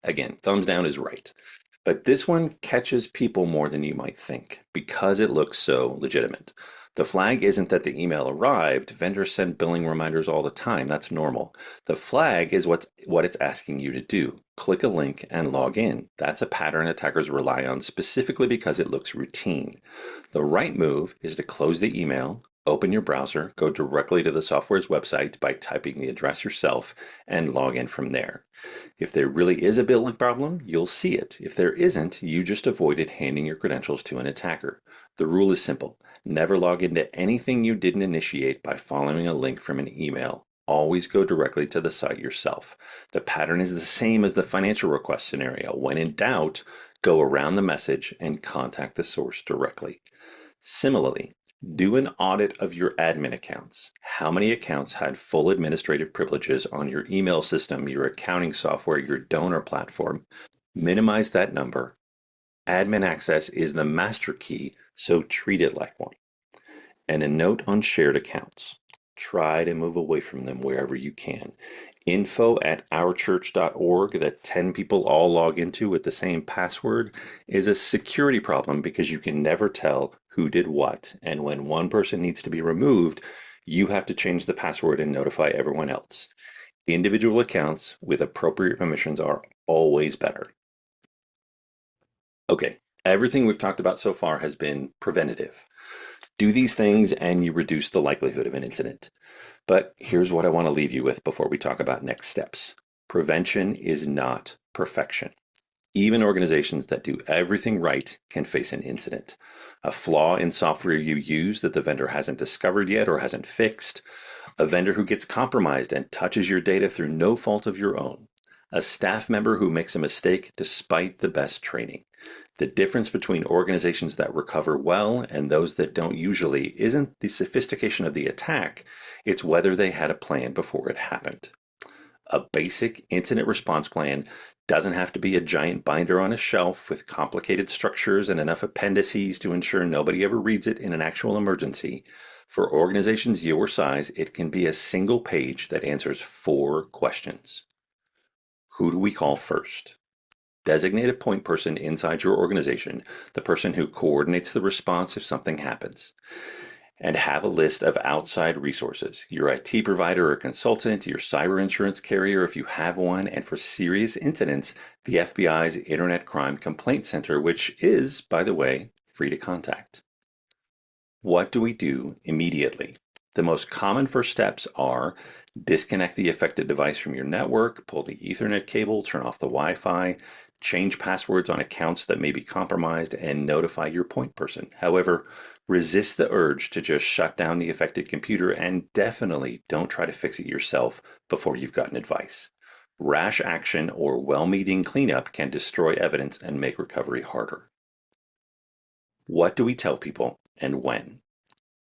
Again, thumbs down is right. But this one catches people more than you might think because it looks so legitimate. The flag isn't that the email arrived. Vendors send billing reminders all the time. That's normal. The flag is what it's asking you to do. Click a link and log in. That's a pattern attackers rely on specifically because it looks routine. The right move is to close the email, open your browser, go directly to the software's website by typing the address yourself, and log in from there. If there really is a billing problem, you'll see it. If there isn't, you just avoided handing your credentials to an attacker. The rule is simple. Never log into anything you didn't initiate by following a link from an email. Always go directly to the site yourself. The pattern is the same as the financial request scenario. When in doubt, go around the message and contact the source directly. Similarly, do an audit of your admin accounts. How many accounts had full administrative privileges on your email system, your accounting software, your donor platform? Minimize that number. Admin access is the master key, so treat it like one. And a note on shared accounts. Try to move away from them wherever you can. Info@ourchurch.org that 10 people all log into with the same password is a security problem because you can never tell who did what. And when one person needs to be removed, you have to change the password and notify everyone else. Individual accounts with appropriate permissions are always better. Okay, everything we've talked about so far has been preventative. Do these things and you reduce the likelihood of an incident. But here's what I want to leave you with before we talk about next steps. Prevention is not perfection. Even organizations that do everything right can face an incident. A flaw in software you use that the vendor hasn't discovered yet or hasn't fixed, a vendor who gets compromised and touches your data through no fault of your own, a staff member who makes a mistake despite the best training. The difference between organizations that recover well and those that don't usually isn't the sophistication of the attack, it's whether they had a plan before it happened. A basic incident response plan doesn't have to be a giant binder on a shelf with complicated structures and enough appendices to ensure nobody ever reads it in an actual emergency. For organizations your size, it can be a single page that answers 4 questions. Who do we call first? Designate a point person inside your organization, the person who coordinates the response if something happens. And have a list of outside resources, your IT provider or consultant, your cyber insurance carrier if you have one, and for serious incidents, the FBI's Internet Crime Complaint Center, which is, by the way, free to contact. What do we do immediately? The most common first steps are disconnect the affected device from your network, pull the Ethernet cable, turn off the Wi-Fi, change passwords on accounts that may be compromised, and notify your point person. However, resist the urge to just shut down the affected computer and definitely don't try to fix it yourself before you've gotten advice. Rash action or well-meaning cleanup can destroy evidence and make recovery harder. What do we tell people and when?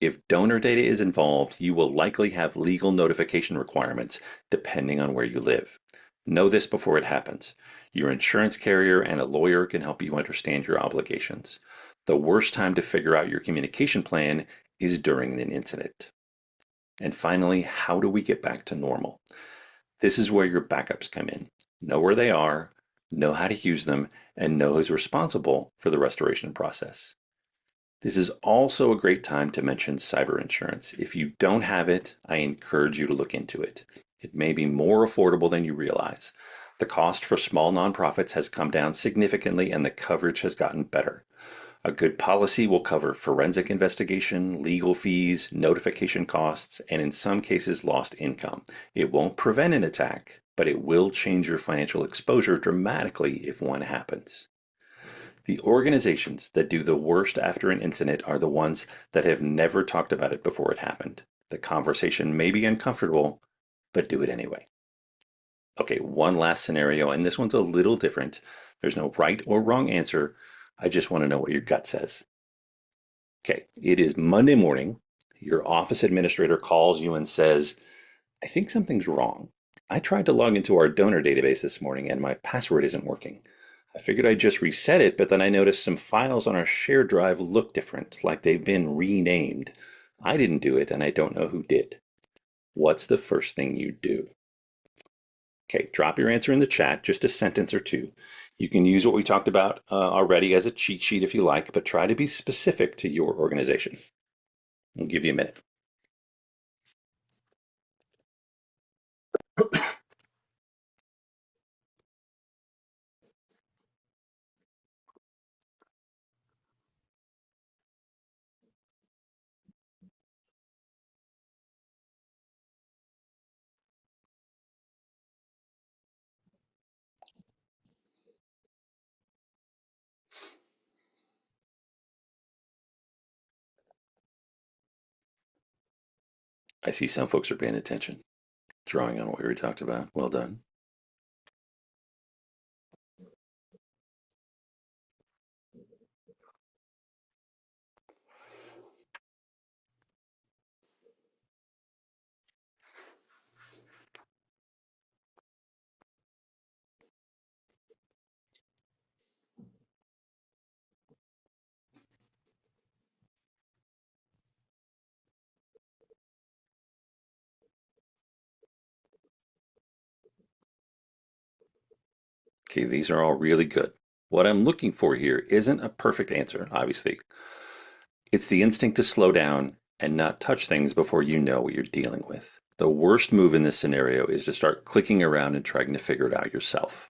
If donor data is involved, you will likely have legal notification requirements depending on where you live. Know this before it happens. Your insurance carrier and a lawyer can help you understand your obligations. The worst time to figure out your communication plan is during an incident. And finally, how do we get back to normal? This is where your backups come in. Know where they are, know how to use them, and know who's responsible for the restoration process. This is also a great time to mention cyber insurance. If you don't have it, I encourage you to look into it. It may be more affordable than you realize. The cost for small nonprofits has come down significantly and the coverage has gotten better. A good policy will cover forensic investigation, legal fees, notification costs, and in some cases lost income. It won't prevent an attack, but it will change your financial exposure dramatically if one happens. The organizations that do the worst after an incident are the ones that have never talked about it before it happened. The conversation may be uncomfortable, but do it anyway. Okay, one last scenario, and this one's a little different. There's no right or wrong answer. I just want to know what your gut says. Okay, it is Monday morning. Your office administrator calls you and says, I think something's wrong. I tried to log into our donor database this morning and my password isn't working. I figured I'd just reset it, but then I noticed some files on our shared drive look different, like they've been renamed. I didn't do it and I don't know who did. What's the first thing you do? Okay, drop your answer in the chat, just a sentence or two. You can use what we talked about already as a cheat sheet if you like, but try to be specific to your organization. I'll give you a minute. I see some folks are paying attention, drawing on what we already talked about. Well done. Okay, these are all really good. What I'm looking for here isn't a perfect answer, obviously. It's the instinct to slow down and not touch things before you know what you're dealing with. The worst move in this scenario is to start clicking around and trying to figure it out yourself.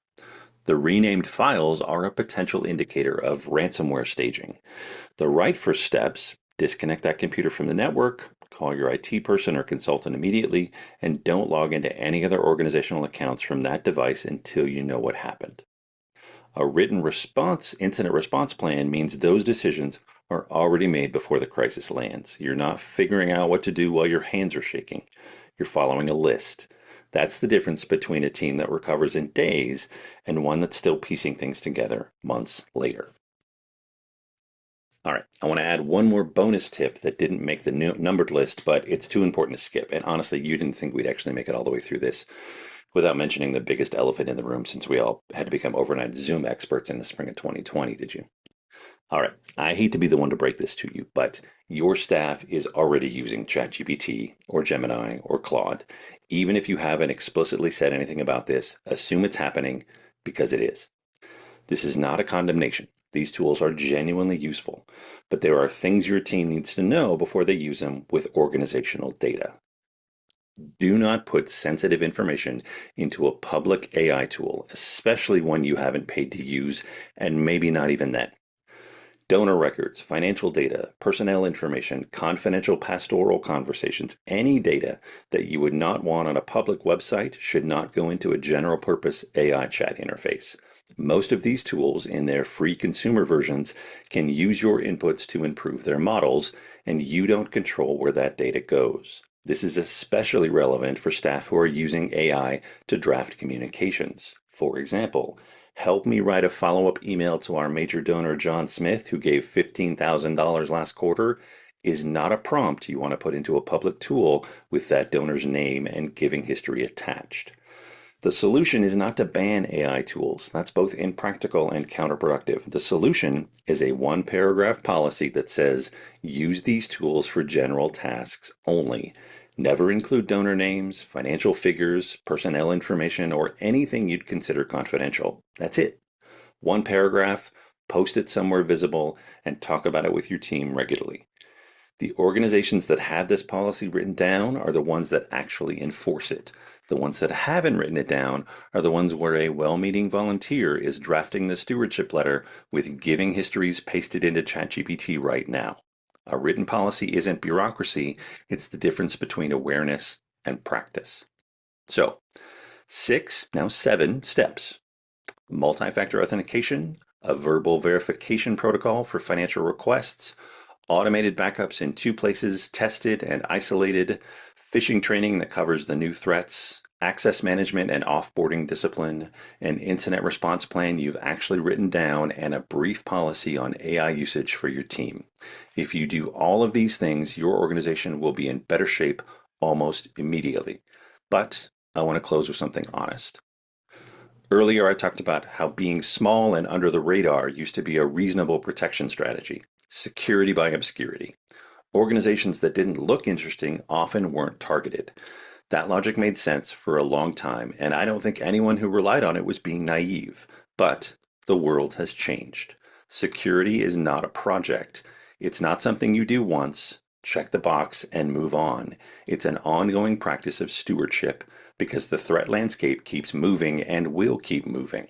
The renamed files are a potential indicator of ransomware staging. The right first steps Disconnect that computer from the network, call your IT person or consultant immediately, and don't log into any other organizational accounts from that device until you know what happened. A written incident response plan means those decisions are already made before the crisis lands. You're not figuring out what to do while your hands are shaking. You're following a list. That's the difference between a team that recovers in days and one that's still piecing things together months later. All right, I want to add one more bonus tip that didn't make the numbered list, but it's too important to skip. And honestly, you didn't think we'd actually make it all the way through this without mentioning the biggest elephant in the room since we all had to become overnight Zoom experts in the spring of 2020, did you? All right, I hate to be the one to break this to you, but your staff is already using ChatGPT or Gemini or Claude. Even if you haven't explicitly said anything about this, assume it's happening because it is. This is not a condemnation. These tools are genuinely useful, but there are things your team needs to know before they use them with organizational data. Do not put sensitive information into a public AI tool, especially one you haven't paid to use, and maybe not even then. Donor records, financial data, personnel information, confidential pastoral conversations, any data that you would not want on a public website should not go into a general purpose AI chat interface. Most of these tools in their free consumer versions can use your inputs to improve their models, and you don't control where that data goes. This is especially relevant for staff who are using AI to draft communications. For example, help me write a follow-up email to our major donor, John Smith, who gave $15,000 last quarter, is not a prompt you want to put into a public tool with that donor's name and giving history attached. The solution is not to ban AI tools. That's both impractical and counterproductive. The solution is a one-paragraph policy that says use these tools for general tasks only. Never include donor names, financial figures, personnel information, or anything you'd consider confidential. That's it. One paragraph, post it somewhere visible, and talk about it with your team regularly. The organizations that have this policy written down are the ones that actually enforce it. The ones that haven't written it down are the ones where a well-meaning volunteer is drafting the stewardship letter with giving histories pasted into ChatGPT right now. A written policy isn't bureaucracy, it's the difference between awareness and practice. So, 7 steps. Multi-factor authentication, a verbal verification protocol for financial requests, automated backups in 2 places, tested and isolated, phishing training that covers the new threats, access management and offboarding discipline, an incident response plan you've actually written down, and a brief policy on AI usage for your team. If you do all of these things, your organization will be in better shape almost immediately. But I want to close with something honest. Earlier, I talked about how being small and under the radar used to be a reasonable protection strategy. Security by obscurity. Organizations that didn't look interesting often weren't targeted. That logic made sense for a long time, and I don't think anyone who relied on it was being naive. But the world has changed. Security is not a project. It's not something you do once, check the box, and move on. It's an ongoing practice of stewardship because the threat landscape keeps moving and will keep moving.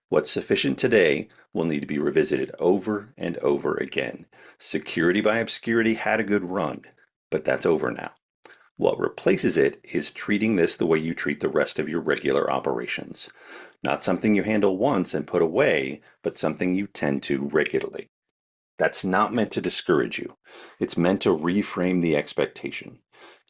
What's sufficient today will need to be revisited over and over again. Security by obscurity had a good run, but that's over now. What replaces it is treating this the way you treat the rest of your regular operations. Not something you handle once and put away, but something you tend to regularly. That's not meant to discourage you. It's meant to reframe the expectation.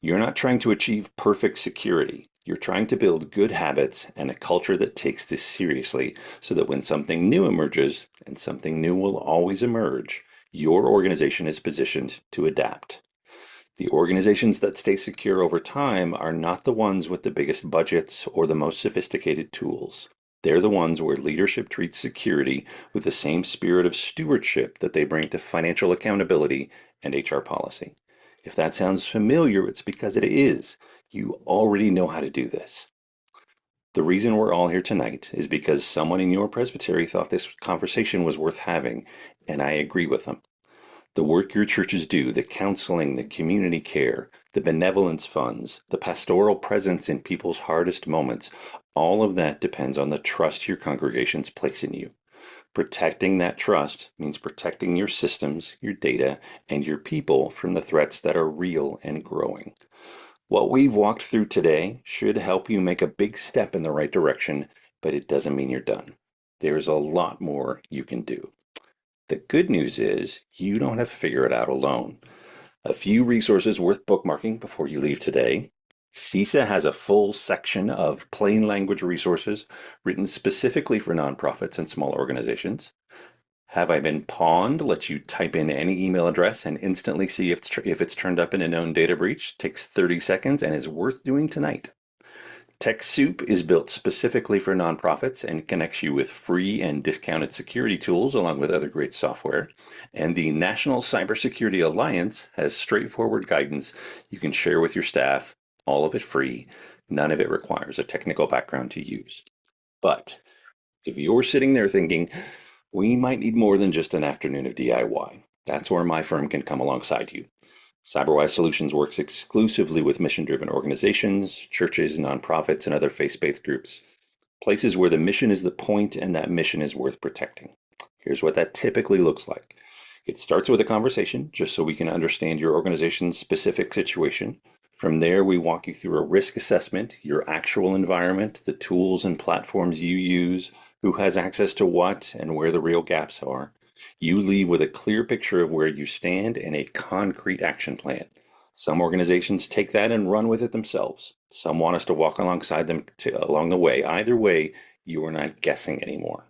You're not trying to achieve perfect security. You're trying to build good habits and a culture that takes this seriously so that when something new emerges, and something new will always emerge, your organization is positioned to adapt. The organizations that stay secure over time are not the ones with the biggest budgets or the most sophisticated tools. They're the ones where leadership treats security with the same spirit of stewardship that they bring to financial accountability and HR policy. If that sounds familiar, it's because it is. You already know how to do this. The reason we're all here tonight is because someone in your presbytery thought this conversation was worth having, and I agree with them. The work your churches do, the counseling, the community care, the benevolence funds, the pastoral presence in people's hardest moments, all of that depends on the trust your congregations place in you. Protecting that trust means protecting your systems, your data, and your people from the threats that are real and growing. What we've walked through today should help you make a big step in the right direction, but it doesn't mean you're done. There's a lot more you can do. The good news is you don't have to figure it out alone. A few resources worth bookmarking before you leave today. CISA has a full section of plain language resources written specifically for nonprofits and small organizations. Have I Been Pawned lets you type in any email address and instantly see if it's turned up in a known data breach. Takes 30 seconds and is worth doing tonight. TechSoup is built specifically for nonprofits and connects you with free and discounted security tools along with other great software. And the National Cybersecurity Alliance has straightforward guidance you can share with your staff, all of it free. None of it requires a technical background to use. But if you're sitting there thinking, we might need more than just an afternoon of DIY, that's where my firm can come alongside you. CyberWise Solutions works exclusively with mission-driven organizations, churches, nonprofits, and other faith-based groups, places where the mission is the point and that mission is worth protecting. Here's what that typically looks like. It starts with a conversation, just so we can understand your organization's specific situation. From there, we walk you through a risk assessment, your actual environment, the tools and platforms you use, who has access to what, and where the real gaps are. You leave with a clear picture of where you stand and a concrete action plan. Some organizations take that and run with it themselves. Some want us to walk alongside them along the way. Either way, you are not guessing anymore.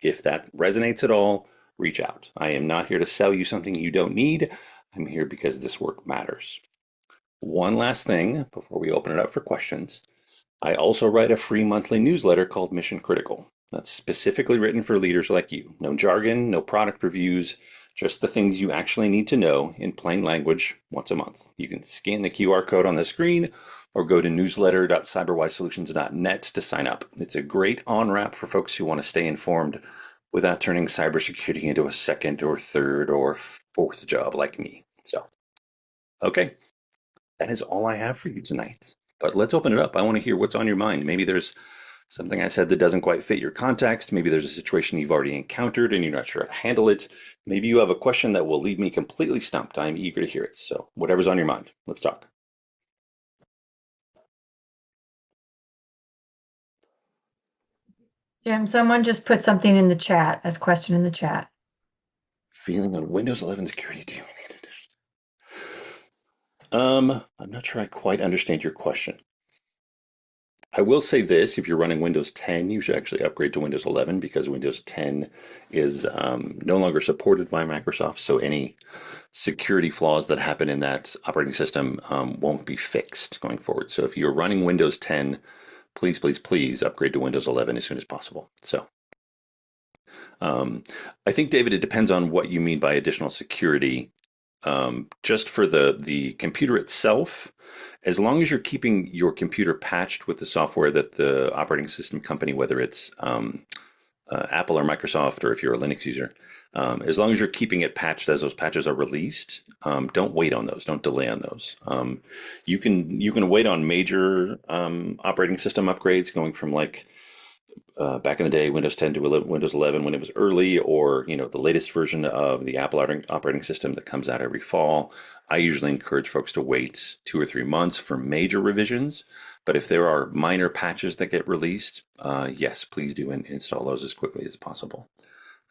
If that resonates at all, reach out. I am not here to sell you something you don't need. I'm here because this work matters. One last thing before we open it up for questions. I also write a free monthly newsletter called Mission Critical. That's specifically written for leaders like you. No jargon, no product reviews, just the things you actually need to know in plain language once a month. You can scan the QR code on the screen or go to newsletter.cyberwisesolutions.net to sign up. It's a great on-ramp for folks who want to stay informed without turning cybersecurity into a second or third or fourth job like me. So, okay, that is all I have for you tonight. But let's open it up. I want to hear what's on your mind. Maybe there's something I said that doesn't quite fit your context. Maybe there's a situation you've already encountered and you're not sure how to handle it. Maybe you have a question that will leave me completely stumped. I'm eager to hear it. So whatever's on your mind, let's talk. Jim, someone just put something in the chat, a question in the chat. Feeling on Windows 11 security, do you need it? I'm not sure I quite understand your question. I will say this, if you're running Windows 10, you should actually upgrade to Windows 11 because Windows 10 is no longer supported by Microsoft. So any security flaws that happen in that operating system won't be fixed going forward. So if you're running Windows 10, please, please, please upgrade to Windows 11 as soon as possible. So I think, David, it depends on what you mean by additional security. Just for the computer itself, as long as you're keeping your computer patched with the software that the operating system company, whether it's Apple or Microsoft, or if you're a Linux user, as long as you're keeping it patched as those patches are released, don't wait on those. Don't delay on those. You can wait on major operating system upgrades, going from like back in the day, Windows 10 to Windows 11 when it was early, or the latest version of the Apple operating system that comes out every fall. I usually encourage folks to wait 2 or 3 months for major revisions. But if there are minor patches that get released, yes, please do install those as quickly as possible.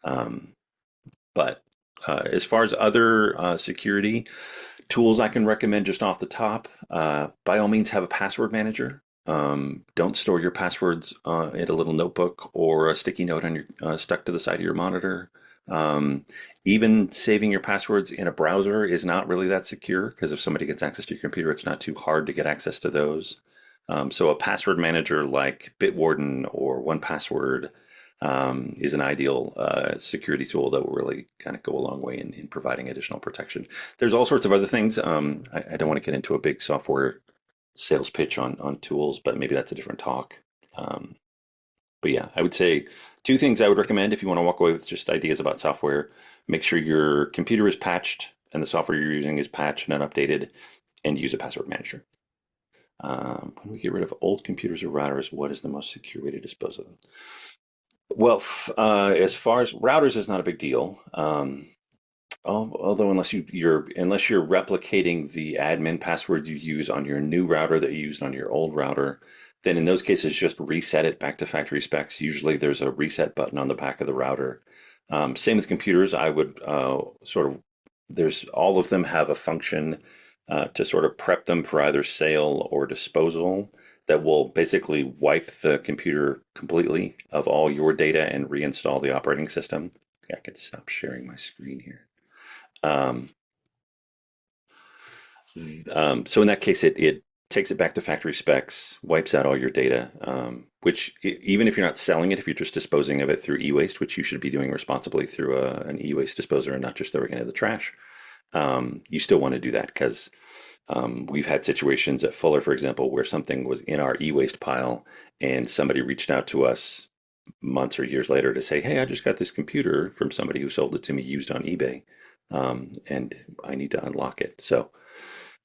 But as far as other security tools I can recommend just off the top, by all means, have a password manager. Don't store your passwords in a little notebook or a sticky note on your stuck to the side of your monitor. Even saving your passwords in a browser is not really that secure because if somebody gets access to your computer, it's not too hard to get access to those. So a password manager like Bitwarden or 1Password is an ideal security tool that will really kind of go a long way in providing additional protection. There's all sorts of other things. I don't want to get into a big software sales pitch on tools, but maybe that's a different talk. But yeah, I would say 2 things I would recommend if you want to walk away with just ideas about software. Make sure your computer is patched and the software you're using is patched and updated, and use a password manager. When we get rid of old computers or routers, what is the most secure way to dispose of them? Well, as far as routers is not a big deal. Although unless you're replicating the admin password you use on your new router that you used on your old router, then in those cases just reset it back to factory specs. Usually there's a reset button on the back of the router. Same with computers. I would there's all of them have a function to sort of prep them for either sale or disposal that will basically wipe the computer completely of all your data and reinstall the operating system. I could stop sharing my screen here. Um, so in that case, it takes it back to factory specs, wipes out all your data, which even if you're not selling it, if you're just disposing of it through e-waste, which you should be doing responsibly through an e-waste disposer and not just throwing it in the trash, you still want to do that because we've had situations at Fuller, for example, where something was in our e-waste pile and somebody reached out to us months or years later to say, "Hey, I just got this computer from somebody who sold it to me used on eBay, and I need to unlock it." So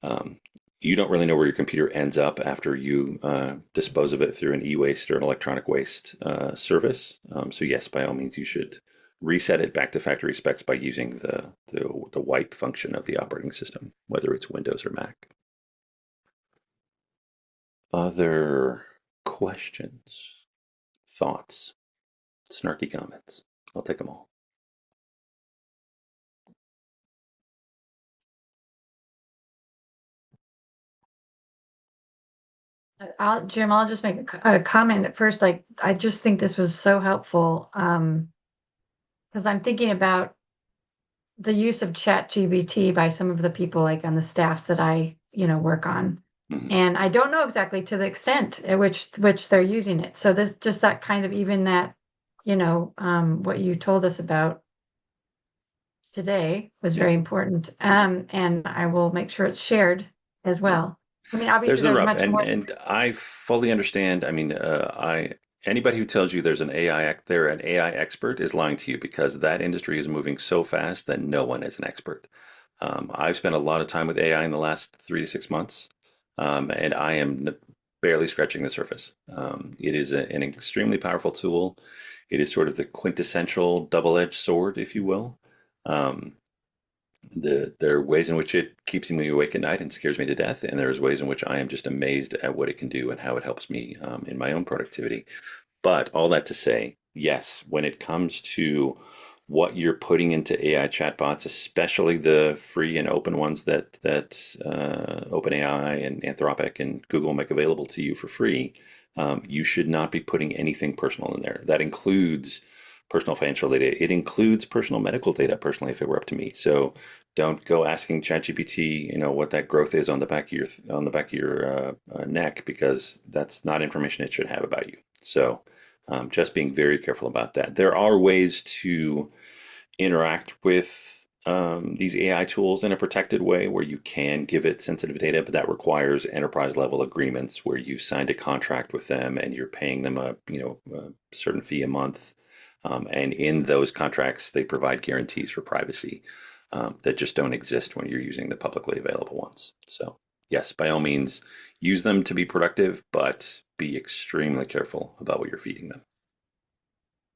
um, you don't really know where your computer ends up after you dispose of it through an e-waste or an electronic waste service. So yes, by all means, you should reset it back to factory specs by using the wipe function of the operating system, whether it's Windows or Mac. Other questions, thoughts, snarky comments? I'll take them all. Jim, I'll just make a comment at first. Like, I just think this was so helpful. Because I'm thinking about the use of ChatGPT by some of the people like on the staffs that I work on. Mhm. And I don't know exactly to the extent at which they're using it. So this just that kind of even that what you told us about today was Yeah, very important. yeah, And I will make sure it's shared as yeah. well. I mean, obviously There's the there's rub, much more. and I fully understand. I mean, I anybody who tells you they're an AI expert is lying to you because that industry is moving so fast that no one is an expert. I've spent a lot of time with AI in the last 3 to 6 months, and I am barely scratching the surface. It is an extremely powerful tool. It is sort of the quintessential double-edged sword, if you will. Um, there are ways in which it keeps me awake at night and scares me to death, and there's ways in which I am just amazed at what it can do and how it helps me in my own productivity. But all that to say, yes, when it comes to what you're putting into AI chatbots, especially the free and open ones that OpenAI and Anthropic and Google make available to you for free, you should not be putting anything personal in there. That includes personal financial data. It includes personal medical data. Personally, if it were up to me, so don't go asking ChatGPT, what that growth is on the back of your neck because that's not information it should have about you. So just being very careful about that. There are ways to interact with these AI tools in a protected way where you can give it sensitive data, but that requires enterprise level agreements where you signed a contract with them and you're paying them a certain fee a month. And in those contracts, they provide guarantees for privacy that just don't exist when you're using the publicly available ones. So, yes, by all means, use them to be productive, but be extremely careful about what you're feeding them.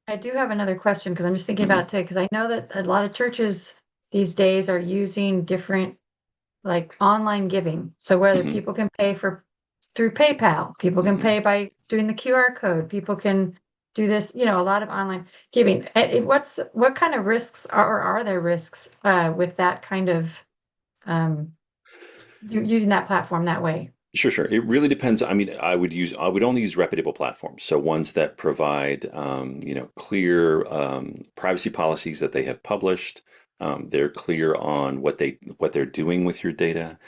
I do have another question because I'm just thinking Hmm. about it too, because I know that a lot of churches these days are using different like online giving. So whether Hmm. people can pay for through PayPal, people can Hmm. pay by doing the QR code, people can do this a lot of online giving. What kind of risks are there risks with that kind of um using that platform that way? Sure, sure. It really depends. I mean, I would only use reputable platforms. So ones that provide, clear privacy policies that they have published. They're clear on what they're doing with your data.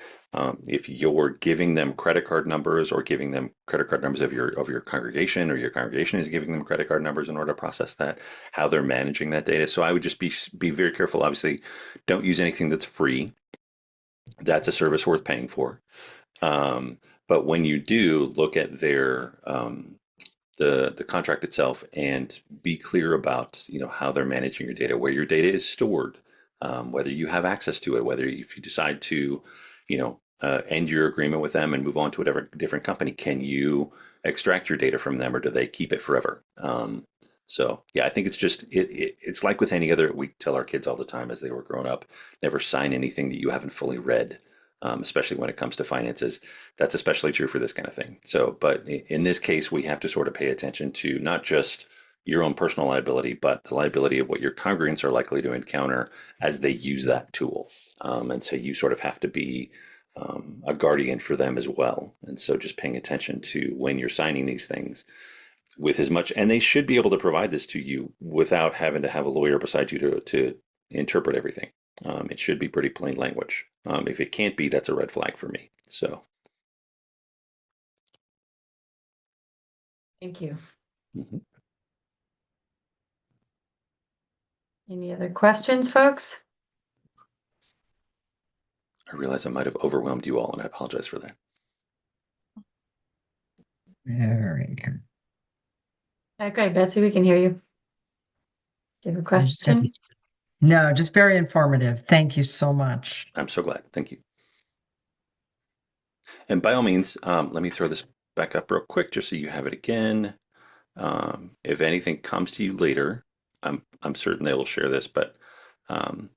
If you're giving them credit card numbers or giving them credit card numbers of your congregation, or your congregation is giving them credit card numbers in order to process that, how they're managing that data. So I would just be very careful. Obviously, don't use anything that's free. That's a service worth paying for. Um, but when you do look at the contract itself and be clear about how they're managing your data, where your data is stored, whether you have access to it, whether if you decide to end your agreement with them and move on to a different company, can you extract your data from them or do they keep it forever? So yeah, I think it's just it's like with any other. We tell our kids all the time as they were growing up, never sign anything that you haven't fully read, especially when it comes to finances. That's especially true for this kind of thing. So, but in this case, we have to sort of pay attention to not just your own personal liability, but the liability of what your congregants are likely to encounter as they use that tool. And so you sort of have to be a guardian for them as well. And so just paying attention to when you're signing these things with as much, and they should be able to provide this to you without having to have a lawyer beside you to interpret everything. It should be pretty plain language. If it can't be, that's a red flag for me. So, Thank you. mhm. Any other questions, folks? I realize I might have overwhelmed you all, and I apologize for that. Very good. Okay, Betsy, we can hear you. Do you have a It just question? doesn't. No, just very informative. Thank you so much. I'm so glad. Thank you. And by all means, let me throw this back up real quick just so you have it again. If anything comes to you later, I'm certain they will share this, but um,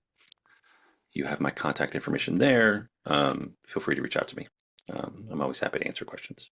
you have my contact information there. Feel free to reach out to me. I'm always happy to answer questions.